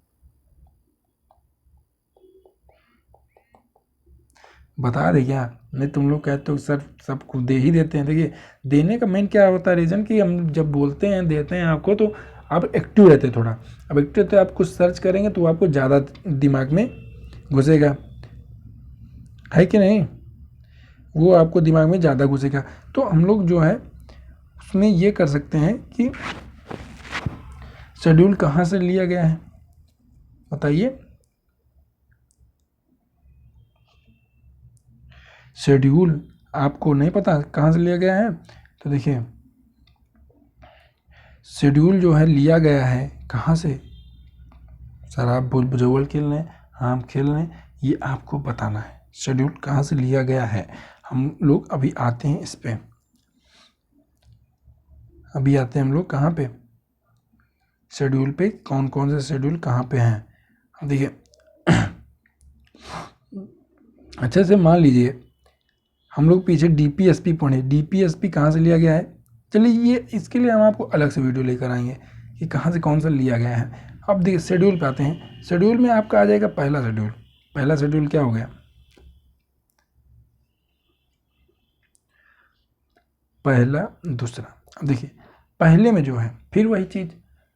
बता दे क्या, नहीं तुम लोग कहते हो सर सबको दे ही देते हैं। देखिए देने का मेन क्या होता है रीज़न, कि हम जब बोलते हैं देते हैं आपको तो आप एक्टिव रहते हैं थोड़ा। अब एक्टिव रहते आप कुछ सर्च करेंगे तो आपको ज़्यादा दिमाग में घुसेगा, है कि नहीं, वो आपको दिमाग में ज़्यादा घुसेगा। तो हम लोग जो है उसमें ये कर सकते हैं कि शेड्यूल कहाँ से लिया गया है बताइए। शेड्यूल आपको नहीं पता कहाँ से लिया गया है, तो देखिए शेड्यूल जो है लिया गया है कहाँ से, सर आप भूगोल खेल रहे हैं, हाँ हम खेल रहे हैं, ये आपको बताना है शेड्यूल कहाँ से लिया गया है। हम लोग अभी आते हैं इस पे, अभी आते हैं हम लोग कहाँ पे, शेड्यूल पे, कौन कौन से शेड्यूल कहाँ पे हैं। अब देखिए अच्छे से मान लीजिए हम लोग पीछे डीपीएसपी पढ़े, डीपीएसपी कहाँ से लिया गया है, चलिए ये इसके लिए हम आपको अलग से वीडियो लेकर आएंगे कि कहाँ से कौन सा लिया गया है। अब देखिए शेड्यूल पे आते हैं, शेड्यूल में आपका आ जाएगा पहला शेड्यूल। पहला शेड्यूल क्या हो गया, पहला दूसरा। अब देखिए पहले में जो है फिर वही चीज़,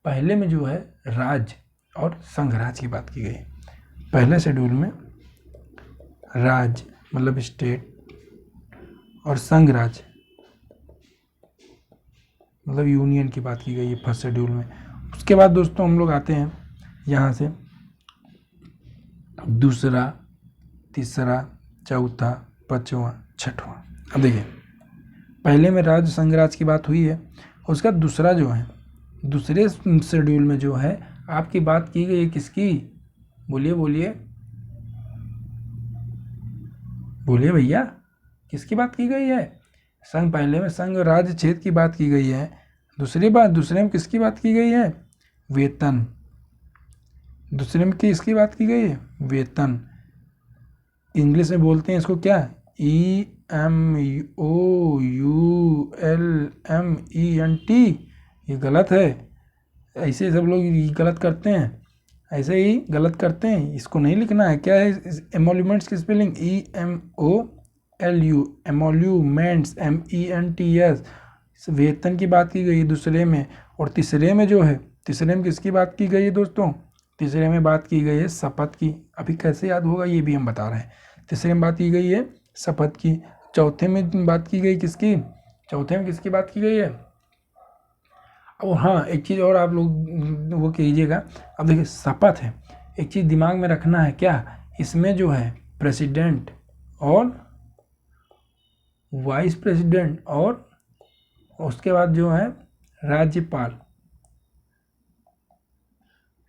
पहले में जो है राज्य और संघराज्य की बात की गई है। पहले शेड्यूल में राज्य मतलब स्टेट और संघराज्य मतलब यूनियन की बात की गई है फर्स्ट शेड्यूल में। उसके बाद दोस्तों हम लोग आते हैं यहाँ से दूसरा, तीसरा, चौथा, पाँचवा, छठवां। अब देखिए पहले में राज्य संघराज्य की बात हुई है, उसका दूसरा जो है, दूसरे शेड्यूल में जो है आपकी बात की गई है किसकी, बोलिए बोलिए बोलिए भैया, किसकी बात की गई है, संघ, पहले में संघ राज्य क्षेत्र की बात की गई है। दूसरी बात, दूसरे में किसकी बात की गई है, वेतन, दूसरे में किसकी बात की गई है, वेतन। इंग्लिश में बोलते हैं इसको क्या, EMOULMENT, ये गलत है, ऐसे सब लोग गलत करते हैं, ऐसे ही गलत करते हैं, इसको नहीं लिखना है। क्या है एमोल्यूमेंट्स की स्पेलिंग, EMOLU, एमोल्यूमेंट्स MENTS। वेतन की बात की गई है दूसरे में। और तीसरे में जो है, तीसरे में किसकी बात की गई है दोस्तों, तीसरे में बात की गई है शपथ की। अभी कैसे याद होगा ये भी हम बता रहे हैं। तीसरे में बात की गई है शपथ की। चौथे में बात की गई किसकी, चौथे में किसकी बात की गई है। और हाँ एक चीज़ और आप लोग वो कीजिएगा, अब देखिए शपथ है, एक चीज़ दिमाग में रखना है क्या, इसमें जो है प्रेसिडेंट और वाइस प्रेसिडेंट और उसके बाद जो है राज्यपाल,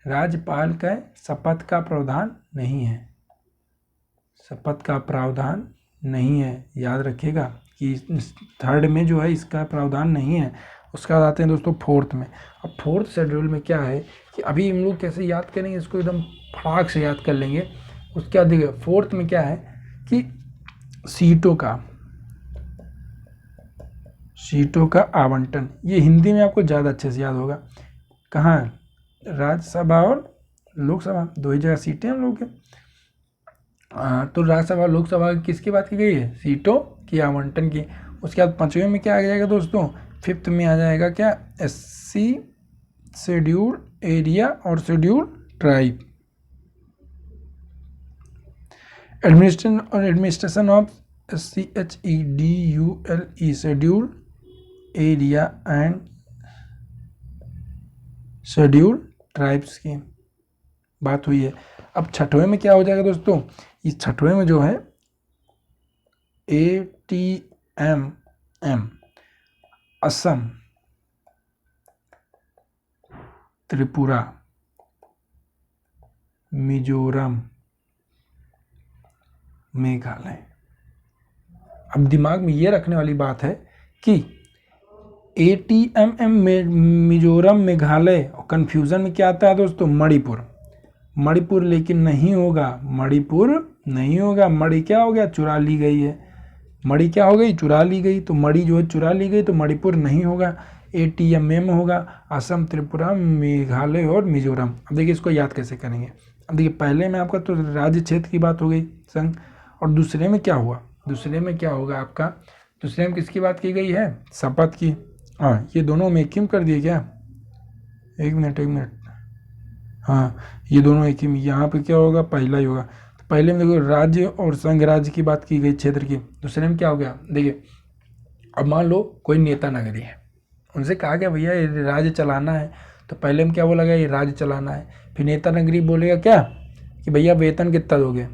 राज्यपाल का शपथ का प्रावधान नहीं है, शपथ का प्रावधान नहीं है, याद रखिएगा कि थर्ड में जो है इसका प्रावधान नहीं है। उसके बाद आते हैं दोस्तों फोर्थ में। अब फोर्थ शेड्यूल में क्या है कि अभी हम लोग कैसे याद करेंगे इसको, एकदम फटाक से याद कर लेंगे। उसके बाद देखिए फोर्थ में क्या है कि सीटों का आवंटन, ये हिंदी में आपको ज़्यादा अच्छे से याद होगा। कहाँ, राज्यसभा और लोकसभा, दो ही जगह सीटें हम लोग के। तो राज्यसभा लोकसभा किसकी बात की गई है, सीटों की आवंटन की। उसके बाद 5वें में क्या आ जाएगा दोस्तों, 5th में आ जाएगा क्या, SC शेड्यूल्ड एरिया और scheduled tribe. Administration of CHEDULE scheduled area and scheduled tribes की बात हुई है। अब 6वें में क्या हो जाएगा दोस्तों, इस 6वें में जो है ATMM असम, त्रिपुरा, मिजोरम, मेघालय। अब दिमाग में ये रखने वाली बात है कि ATMM में मिजोरम, मेघालय, और कन्फ्यूज़न में क्या आता है दोस्तों, मणिपुर। मणिपुर लेकिन नहीं होगा, मणिपुर नहीं होगा। मणि क्या हो गया, चुरा ली गई है। मणि क्या हो गई, चुरा ली गई। तो मणि जो है चुरा ली गई, तो मणिपुर नहीं होगा, ATMM होगा, असम, त्रिपुरा, मेघालय और मिजोरम। अब देखिए इसको याद कैसे करेंगे। अब देखिए पहले में आपका तो राज्य क्षेत्र की बात हो गई संघ, और दूसरे में क्या हुआ, दूसरे में क्या होगा आपका, दूसरे में किसकी बात की गई है, शपथ की। हाँ, ये दोनों में एक ही कर दिए क्या, एक मिनट, हाँ ये दोनों एक ही। यहाँ पे क्या होगा, पहला ही होगा। तो पहले में देखो राज्य और संघ राज्य की बात की गई, क्षेत्र की। दूसरे में क्या हो गया, देखिए अब मान लो कोई नेता नगरी है, उनसे कहा गया भैया ये राज्य चलाना है, तो पहले में क्या बोला गया, ये राज्य चलाना है। फिर नेता नगरी बोलेगा क्या कि भैया वेतन कितना दोगे।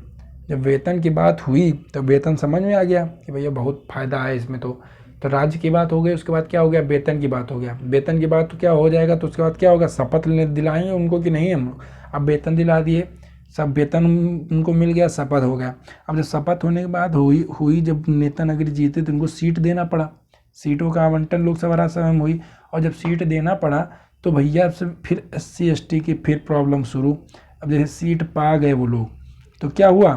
जब वेतन की बात हुई तो वेतन समझ में आ गया कि भैया बहुत फ़ायदा है इसमें। तो राज्य की बात हो गई, उसके बाद क्या हो गया, वेतन की बात हो गया। वेतन की बात तो क्या हो जाएगा, तो उसके बाद क्या होगा, शपथ दिलाएंगे उनको कि नहीं हम। अब वेतन दिला दिए, सब वेतन उनको मिल गया, शपथ हो गया। अब जब शपथ होने के बाद हुई जब नेता नगरी जीते तो उनको सीट देना पड़ा, सीटों का आवंटन लोकसभा राज्यसभा में हुई। और जब सीट देना पड़ा तो भैया से फिर SC ST की फिर प्रॉब्लम शुरू। अब जैसे सीट पा गए वो लोग, तो क्या हुआ,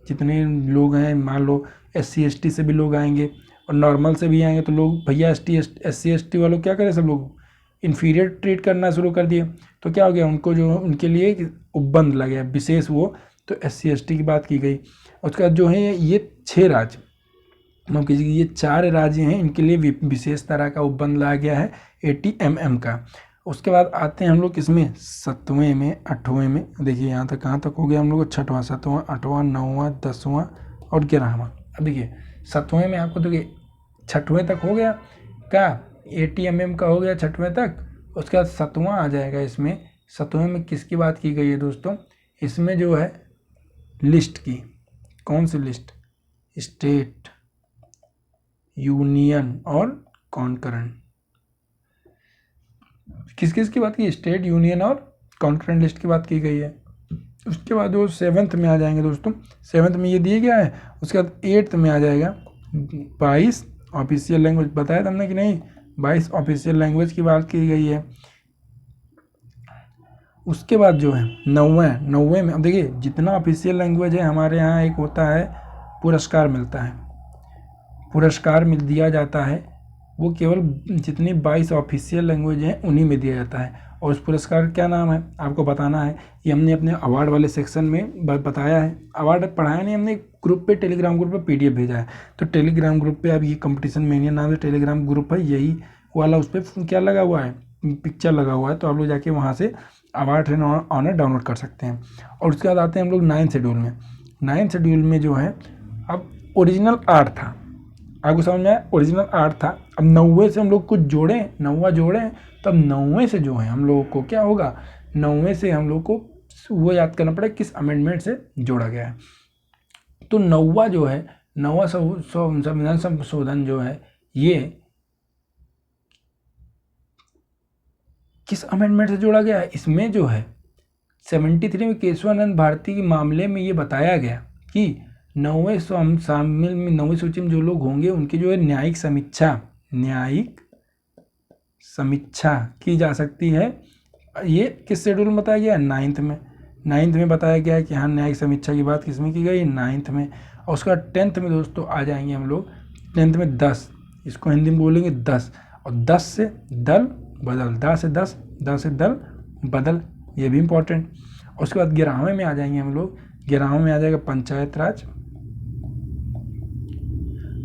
जितने लोग हैं मान लो SC ST से भी लोग आएंगे और नॉर्मल से भी आएंगे, तो लोग भैया SC ST वालों क्या करें, सब लोग इन्फीरियर ट्रीट करना शुरू कर दिए। तो क्या हो गया, उनको जो उनके लिए उपबंध लगे विशेष वो, तो SC ST की बात की गई। उसके बाद जो है ये 6 राज्य, मतलब कीजिए ये 4 राज्य हैं, इनके लिए विशेष तरह का उपबंध लाया गया है ATMM का। उसके बाद आते हैं हम लोग किसमें, 7वें में, 8वें में। देखिए यहाँ तक कहाँ तक हो गया हम लोग, 6वां, 7वां, 8वां, 9वां, 10वां और 11वां। अब देखिए 7वें में आपको देखिए 6वें तक हो गया क्या, ATMM का हो गया 6वें तक। उसके बाद 7वां आ जाएगा इसमें। 7वें में किसकी बात की गई है दोस्तों, इसमें जो है लिस्ट की, कौन सी लिस्ट, स्टेट, यूनियन और कॉन्करेंट। किस किस की बात की, स्टेट, यूनियन और कॉन्करेंट लिस्ट की बात की गई है। उसके बाद वो 7th में आ जाएंगे दोस्तों, 7th में ये दिए गया है। उसके बाद 8th में आ जाएगा 22 ऑफिशियल लैंग्वेज, बताया था हमने कि नहीं, 22 ऑफिशियल लैंग्वेज की बात की गई है। उसके बाद जो है 9वें में, अब देखिए जितना ऑफिशियल लैंग्वेज है हमारे यहाँ एक होता है पुरस्कार मिलता है, पुरस्कार दिया जाता है, वो केवल जितनी 22 ऑफिशियल लैंग्वेज हैं उन्हीं में दिया जाता है। और उस पुरस्कार क्या नाम है आपको बताना है, ये हमने अपने अवार्ड वाले सेक्शन में बताया है। अवार्ड पढ़ाया नहीं, हमने ग्रुप पे, टेलीग्राम ग्रुप पे PDF भेजा है। तो टेलीग्राम ग्रुप पे अब ये कंपटीशन मेनिया नाम से टेलीग्राम ग्रुप है, यही वाला, उस पर क्या लगा हुआ है, पिक्चर लगा हुआ है। तो आप लोग जाके वहाँ से अवार्ड एंड ऑनर डाउनलोड कर सकते हैं। और उसके बाद आते हैं हम लोग 9th शेड्यूल में। 9th शेड्यूल में जो है अब ओरिजिनल 8 था, आपको समझ में आया, ओरिजिनल 8 था। अब 9वें से हम लोग कुछ जोड़ें, 9वां जोड़ें, तब 9वें से जो है हम लोगों को क्या होगा, 9वें से हम लोग को वो याद करना पड़ेगा किस अमेंडमेंट से जोड़ा गया है। तो 9वां जो है, 9वां संविधान संशोधन जो है, ये किस अमेंडमेंट से जोड़ा गया है। इसमें जो है 73 में केशवानंद भारती के मामले में ये बताया गया कि 9वें शामिल में 9वीं सूची में जो लोग होंगे उनकी जो है न्यायिक समीक्षा की जा सकती है। ये किस शेड्यूल में बताया गया है, 9th में। 9th में बताया गया है कि हाँ न्यायिक समीक्षा की बात किसमें की गई, 9th में। और उसका 10th में दोस्तों आ जाएंगे हम लोग, 10th में 10, इसको हिंदी में बोलेंगे 10, और 10 से दल बदल, 10 से 10 द से दल बदल, ये भी इम्पोर्टेंट। उसके बाद 11वें में आ जाएंगे हम लोग, 11वें में आ जाएगा पंचायत राज,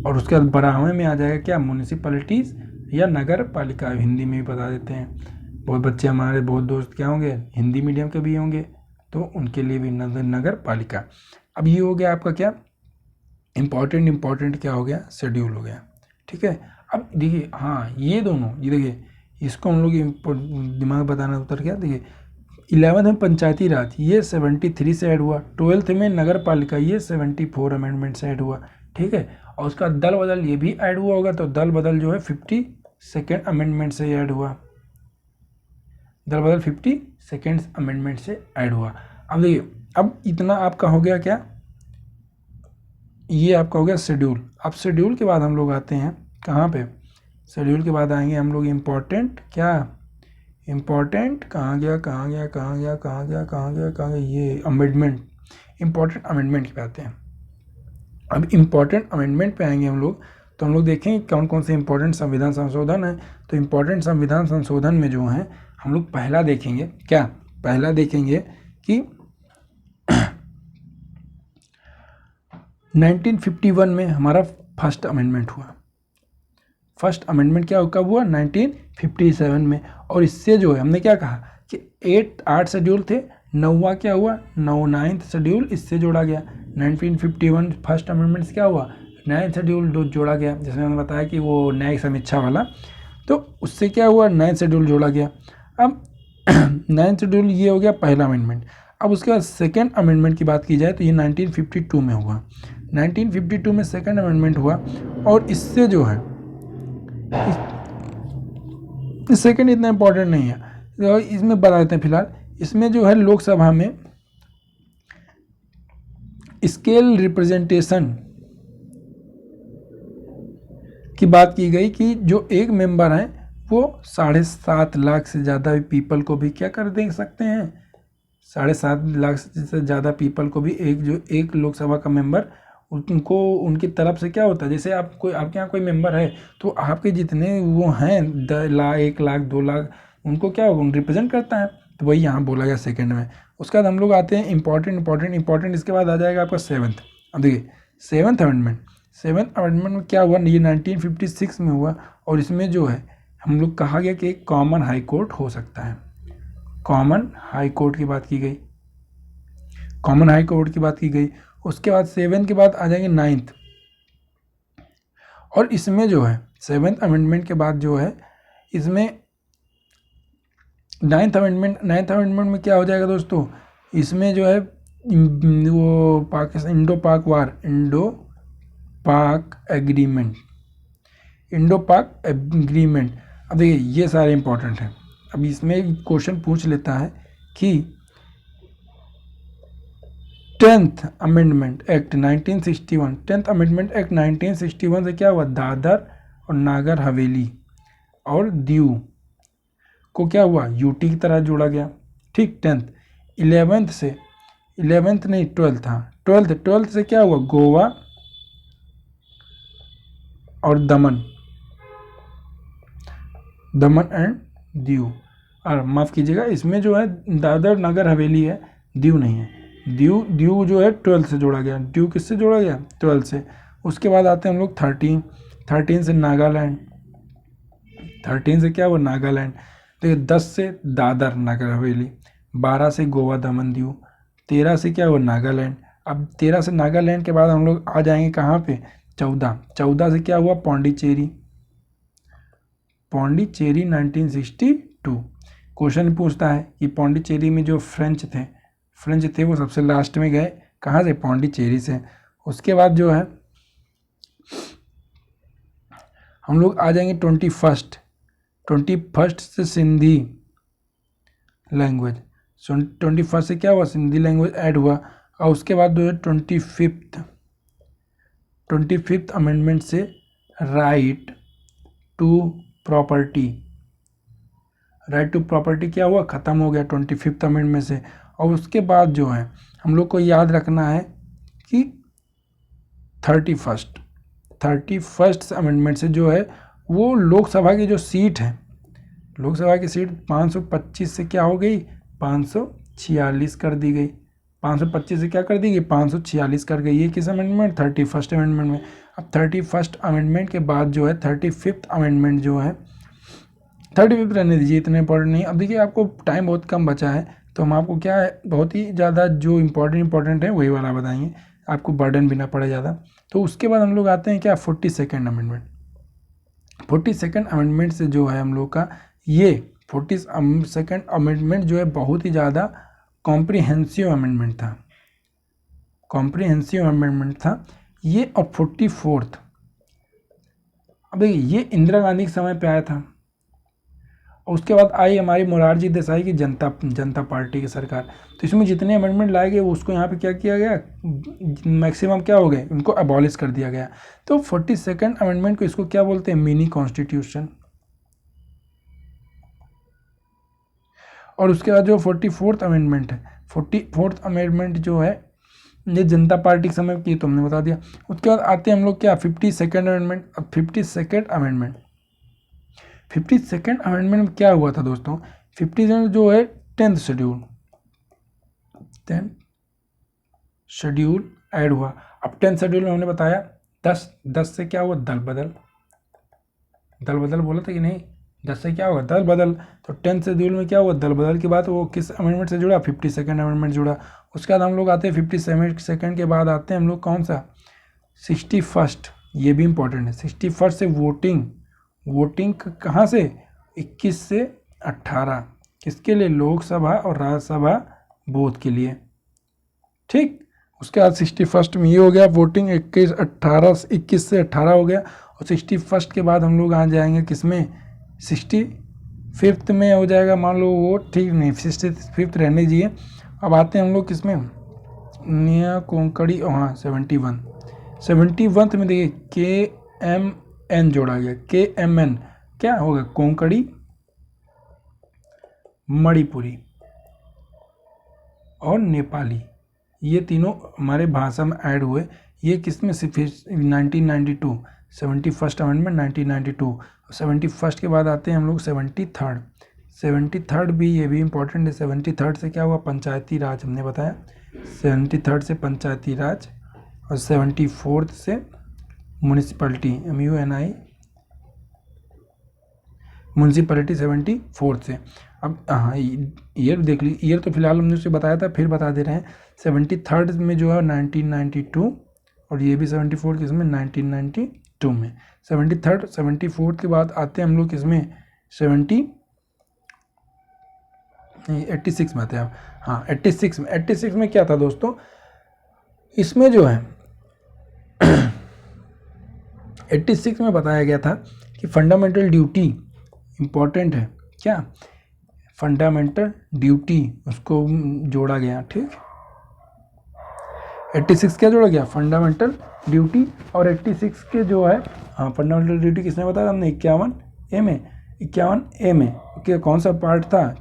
और उसके बाद 12वें में आ जाएगा क्या, म्यूनिसिपैलिटीज़ या नगर पालिका, हिंदी में भी बता देते हैं। बहुत बच्चे हमारे, बहुत दोस्त क्या होंगे, हिंदी मीडियम के भी होंगे, तो उनके लिए भी नगर पालिका। अब ये हो गया आपका क्या, इम्पॉर्टेंट क्या हो गया, शेड्यूल हो गया, ठीक है। अब देखिए हाँ, ये दोनों, ये देखिए इसको हम लोग दिमाग बताना उतर गया। देखिए 11th में पंचायती राज, ये 73 से ऐड हुआ। 12th में नगर पालिका, ये 74 अमेंडमेंट से ऐड हुआ, ठीक है। और उसका दल बदल ये भी ऐड हुआ होगा, तो दल बदल जो है 52nd अमेंडमेंट से ऐड हुआ, दल बदल 52nd अमेंडमेंट से ऐड हुआ। अब देखिए, अब इतना आपका हो गया क्या, ये आपका हो गया शेड्यूल। अब शेड्यूल के बाद हम लोग आते हैं कहाँ पे, शेड्यूल के बाद आएंगे हम लोग इम्पोर्टेंट, क्या इम्पोर्टेंट, कहाँ गया, ये अमेंडमेंट, इम्पोर्टेंट अमेंडमेंट पे आते हैं। अब इम्पोर्टेंट अमेंडमेंट पे आएंगे हम लोग, तो हम लोग देखेंगे कौन कौन से इम्पोर्टेंट संविधान संशोधन है। तो इम्पोर्टेंट संविधान संशोधन में जो है हम लोग पहला देखेंगे क्या, पहला देखेंगे कि 1951 में हमारा फर्स्ट अमेंडमेंट हुआ। फर्स्ट अमेंडमेंट क्या कब हुआ, 1957 में। और इससे जो है हमने क्या कहा कि 8 शेड्यूल थे, 9वां क्या हुआ, 9th शेड्यूल इससे जोड़ा गया। 1951 फर्स्ट अमेंडमेंट क्या हुआ, 9th शेड्यूल जोड़ा गया, जैसे मैंने बताया कि वो न्यायिक समीक्षा वाला, तो उससे क्या हुआ, 9th शेड्यूल जोड़ा गया। अब 9th शेड्यूल ये हो गया पहला अमेंडमेंट। अब उसके बाद सेकेंड अमेंडमेंट की बात की जाए तो ये 1952 में हुआ। 1952 में सेकेंड अमेंडमेंट हुआ, और इससे जो है, सेकेंड इतना इम्पोर्टेंट नहीं है, तो इसमें बता देते हैं फिलहाल। इसमें जो है लोकसभा में स्केल रिप्रेजेंटेशन की बात की गई कि जो एक मेंबर हैं वो 7.5 लाख से ज़्यादा पीपल को भी क्या कर दे सकते हैं, 7.5 लाख से ज़्यादा पीपल को भी एक लोकसभा का मेंबर, उनको उनकी तरफ से क्या होता है, जैसे आप कोई, आपके यहाँ कोई मेंबर है तो आपके जितने वो हैं 1 लाख 2 लाख, उनको क्या होगा, रिप्रेजेंट करता है। तो वही यहाँ बोला गया सेकंड में। उसके बाद हम लोग आते हैं इम्पोर्टेंट, इसके बाद आ जाएगा आपका 7th। अब देखिए 7th अमेंडमेंट में क्या हुआ, ये 1956 में हुआ, और इसमें जो है हम लोग कहा गया कि एक कॉमन हाई कोर्ट हो सकता है। कॉमन हाई कोर्ट की बात की गई, कॉमन हाई कोर्ट की बात की गई। उसके बाद 7th के बाद आ जाएंगे 9th, और इसमें जो है 7th अमेंडमेंट के बाद जो है इसमें 9th अमेंडमेंट में क्या हो जाएगा दोस्तों, इसमें जो है वो पाकिस्तान इंडो पाक एग्रीमेंट। अब देखिए ये सारे इंपॉर्टेंट हैं। अब इसमें क्वेश्चन पूछ लेता है कि 10th amendment act 1961, 10th amendment act 1961 से क्या हुआ, दादर और नागर हवेली और दीव को क्या हुआ, यूटी की तरह जोड़ा गया, ठीक। 10th 11th नहीं 12th, हाँ 12th से क्या हुआ, गोवा और दमन एंड दीव, और माफ़ कीजिएगा इसमें जो है दादर नगर हवेली है, दीव नहीं है। दीव जो है 12th से जोड़ा गया। दीव किससे जोड़ा गया, 12th से। उसके बाद आते हैं हम लोग 13 से नागालैंड, 13 से क्या हुआ, नागालैंड। तो ये 10 से दादर नगर हवेली, 12 से गोवा दमन दीव, 13 से क्या हुआ, नागालैंड। अब 13 से नागालैंड के बाद हम लोग आ जाएंगे कहाँ पे, 14 से क्या हुआ, पौंडीचेरी 1962। क्वेश्चन पूछता है कि पौंडीचेरी में जो फ्रेंच थे वो सबसे लास्ट में गए कहाँ से, पौंडीचेरी से। उसके बाद जो है हम लोग आ जाएंगे 21st से सिंधी लैंग्वेज, 21st से क्या हुआ, सिंधी लैंग्वेज ऐड हुआ। और उसके बाद जो है 25th अमेंडमेंट से राइट टू प्रॉपर्टी क्या हुआ, ख़त्म हो गया 25th अमेंडमेंट से। और उसके बाद जो है हम लोग को याद रखना है कि 31st अमेंडमेंट से जो है वो लोकसभा की जो सीट है लोकसभा की सीट 525 से क्या हो गई, 546 कर दी गई। 525 से क्या कर दी गई, 546 कर गई। ये किस अमेंडमेंट, 31st अमेंडमेंट में। अब 31st अमेंडमेंट के बाद जो है 35th अमेंडमेंट जो है, 35th रहने दीजिए, इतने इंपॉर्टेंट नहीं। अब देखिए आपको टाइम बहुत कम बचा है, तो हम आपको क्या है बहुत ही ज़्यादा जो इंपॉर्टेंट है वही वाला बताएंगे, आपको बर्डन भी ना पड़े ज़्यादा। तो उसके बाद हम लोग आते हैं क्या, 42nd अमेंडमेंट। 42nd अमेंडमेंट से जो है हम लोग का ये 42nd अमेंडमेंट जो है बहुत ही ज़्यादा कॉम्प्रिहेंसिव अमेंडमेंट था, कॉम्प्रिहेंसिव अमेंडमेंट था ये। और 44th, अब देखिए ये इंदिरा गांधी के समय पे आया था, और उसके बाद आई हमारी मोरारजी देसाई की जनता पार्टी की सरकार। तो इसमें जितने अमेंडमेंट लाए गए उसको यहाँ पे क्या किया गया, मैक्सिमम क्या हो गए, उनको अबॉलिश कर दिया गया। तो 42nd अमेंडमेंट को इसको क्या बोलते हैं, मिनी कॉन्स्टिट्यूशन। और उसके बाद जो 44th अमेंडमेंट है, 44th अमेंडमेंट जो है ये जनता पार्टी के समय की, तो हमने बता दिया। उसके बाद आते हैं हम लोग क्या, 52nd अमेंडमेंट। अब 52nd अमेंडमेंट, 52nd अमेंडमेंट में क्या हुआ था दोस्तों, 52 जो है 10th शेड्यूल ऐड हुआ। अब 10th शेड्यूल में हमने बताया 10 से क्या हुआ, दल बदल बोला था कि नहीं, 10 से क्या हुआ, दल बदल। तो 10th शेड्यूल में क्या हुआ, दल बदल की बात, वो किस अमेंडमेंट से जुड़ा, 52nd अमेंडमेंट जुड़ा। उसके बाद हम लोग आते हैं 52nd के बाद आते हैं हम लोग कौन सा, 61st। ये भी इंपॉर्टेंट है। 61st से वोटिंग कहाँ से, 21 से 18, किसके लिए, लोकसभा और राज्यसभा बोथ के लिए, ठीक। उसके बाद 61st में ये हो गया वोटिंग, 21 से 18 हो गया। और 61st के बाद हम लोग आ जाएंगे किसमें, 65th में हो जाएगा मान लो वो, ठीक नहीं, 65th रहने दीजिए। अब आते हैं हम लोग किसमें, नया कोंकणी, हाँ 71 में देखिए KMN जोड़ा गया, KMN क्या होगा, कोंकणी, मणिपुरी और नेपाली, ये तीनों हमारे भाषा में ऐड हुए। ये किस में, 1992, 71st अमेंडमेंट 1992। 71st के बाद आते हैं हम लोग 73rd भी, ये भी इंपॉर्टेंट है। 73rd से क्या हुआ, पंचायती राज, हमने बताया। 73rd से पंचायती राज, और 74th से म्यूनिसिपलिटी, MUNI म्यूनसिपैलिटी 74th से। अब हाँ ईयर देख लीजिए, ईयर तो फिलहाल हमने उसे बताया था, फिर बता दे रहे हैं। 73rd में जो है 1992, और ये भी 74th किसमें, 1992 में। 73rd 74th के बाद आते हैं हम लोग किसमें, 86 में आते हैं। हाँ 86 में क्या था दोस्तों, इसमें जो है 86 में बताया गया था कि फंडामेंटल ड्यूटी इम्पॉर्टेंट है, क्या, फंडामेंटल ड्यूटी उसको जोड़ा गया, ठीक। 86 क्या जोड़ा गया, फंडामेंटल ड्यूटी। और 86 के जो है, हाँ फंडामेंटल ड्यूटी किसने बताया, हमने 51A में क्या कौन सा पार्ट था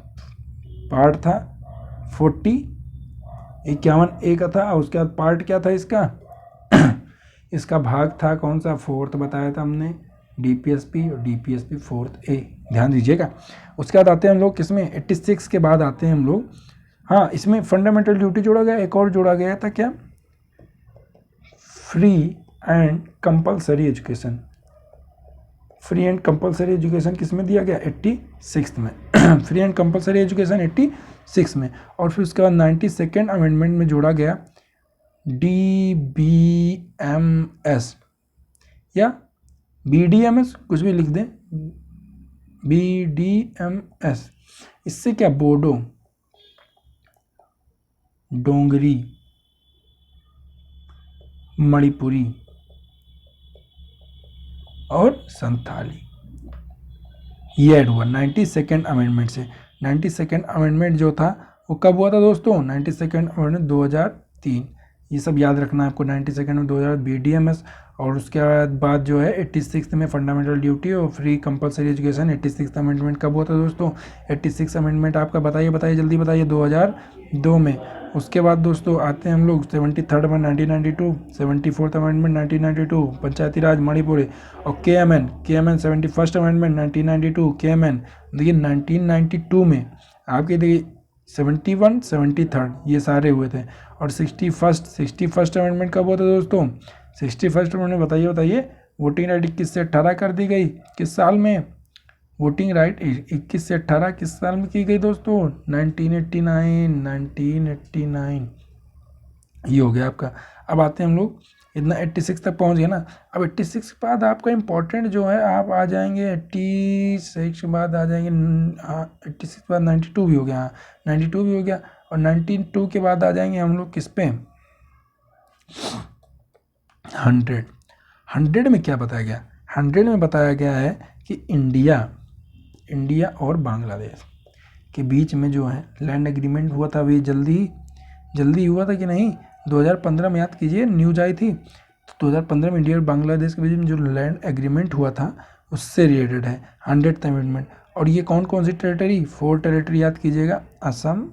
51A का था। और उसके बाद पार्ट क्या था इसका इसका भाग था कौन सा, 4th बताया था हमने, DPSP, और DPSP 4th A, ध्यान दीजिएगा। उसके बाद आते हैं हम लोग किसमें, 86 के बाद आते हैं हम लोग, हाँ इसमें फंडामेंटल ड्यूटी जोड़ा गया, एक और जोड़ा गया था क्या, free and compulsory education. Free and compulsory education किस में दिया गया, 86 में फ्री एंड कंपलसरी एजुकेशन 86 में। और फिर उसके बाद 92nd अमेंडमेंट में जोड़ा गया DBMS या BDMS, कुछ भी लिख दें, BDMS। इससे क्या, बोडो, डोंगरी, मणिपुरी और संथाली, ये ऐड हुआ 92nd अमेंडमेंट से। 92nd अमेंडमेंट जो था वो कब हुआ था दोस्तों, 92nd अमेंडमेंट 2003। ये सब याद रखना है आपको। 92nd में 2000 BDMS, और उसके बाद जो है 86 में फंडामेंटल ड्यूटी और फ्री कंपलसरी एजुकेशन। 86 अमेंडमेंट कब हुआ था दोस्तों? 86 अमेंडमेंट आपका बताइए जल्दी बताइए, 2002 में। उसके बाद दोस्तों आते हैं हम लोग 73rd में 1992, 74th अमेंडमेंट 1992 पंचायती राज मणिपुर, और KMN 71st अमेंडमेंट 1992 KMN। देखिए 1992 में आपके देखिए 71, 73 ये सारे हुए थे। और 61st अमेंडमेंट कब हुआ था दोस्तों? 61st अमेंडमेंट बताइए वोटिंग राइट 21 से 18 कर दी गई, किस साल में? वोटिंग राइट 21 से 18 किस साल में की गई दोस्तों? 1989। ये हो गया आपका। अब आते हैं हम लोग, इतना 86 तक पहुंच गए ना। अब 86 के बाद आपका इम्पोर्टेंट जो है आप आ जाएंगे 86 के बाद आ जाएंगे 86 के बाद 92 भी हो गया। 92 भी हो गया, और 92 के बाद आ जाएंगे हम लोग किस पे? 100 में क्या बताया गया? 100 में बताया गया है कि इंडिया और बांग्लादेश के बीच में जो है लैंड एग्रीमेंट हुआ था। अभी जल्दी हुआ था कि नहीं? 2015 में याद कीजिए, न्यूज आई थी। तो 2015 में इंडिया और बांग्लादेश के बीच में जो लैंड एग्रीमेंट हुआ था उससे रिलेटेड है 100th अमेंडमेंट। और ये कौन सी टेरिटरी? 4 टेरिटरी याद कीजिएगा, असम,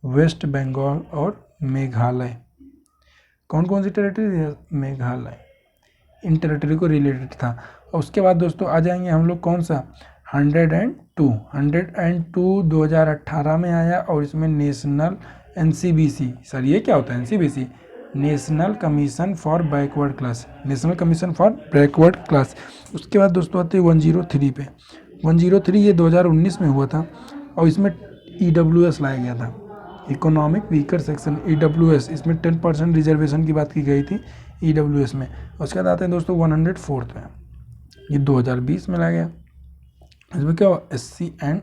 वेस्ट बंगाल और मेघालय। कौन सी टेरिटरी? मेघालय। इन टेरिटरी को रिलेटेड था। और उसके बाद दोस्तों आ जाएंगे हम लोग कौन सा? 102 2018 में आया, और इसमें नेशनल NCBC, सर ये क्या होता है NCBC? National commission for backward class, national commission for backward class. उसके बाद दोस्तों आते हैं 103 पे। 103 ये 2019 में हुआ था, और इसमें EWS लाया गया था, इकोनॉमिक वीकर सेक्शन, EWS। इसमें 10% रिजर्वेशन की बात की गई थी EWS में। उसके बाद आते हैं दोस्तों 104 में, ये 2020 में लाया गया। इसमें क्या हुआ? SC एंड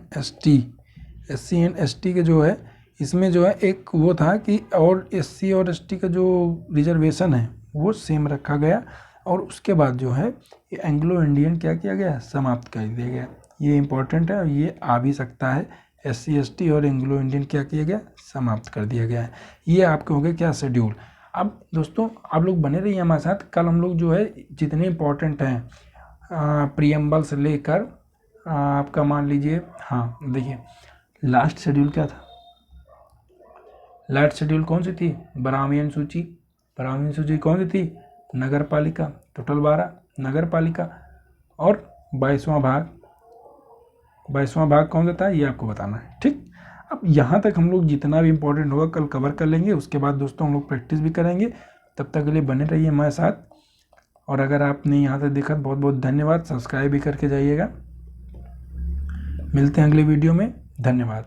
ST के जो है, इसमें जो है एक वो था कि और SC और ST का जो रिजर्वेशन है वो सेम रखा गया, और उसके बाद जो है ये एंग्लो इंडियन क्या किया गया? समाप्त कर दिया गया। ये इंपॉर्टेंट है, और ये आ भी सकता है। SC ST और एंग्लो इंडियन क्या किया गया? समाप्त कर दिया गया है। ये आपके हो गए क्या? शेड्यूल। अब दोस्तों आप लोग बने रहिए हमारे साथ। कल हम लोग जो है जितने इंपॉर्टेंट हैं प्रीएम्बल से लेकर आपका मान लीजिए, हाँ देखिए लास्ट शेड्यूल क्या था? लास्ट शेड्यूल कौन सी थी? ब्राह्मण सूची कौन सी थी? नगर पालिका, टोटल 12 नगर पालिका। और 22वां भाग कौन सा था? ये आपको बताना है, ठीक। अब यहाँ तक हम लोग जितना भी इंपॉर्टेंट होगा कल कवर कर लेंगे। उसके बाद दोस्तों हम लोग प्रैक्टिस भी करेंगे। तब तक के लिए बने रहिए हमारे साथ। और अगर आपने यहाँ तक देखा बहुत बहुत धन्यवाद। सब्सक्राइब भी करके जाइएगा। मिलते हैं अगले वीडियो में। धन्यवाद।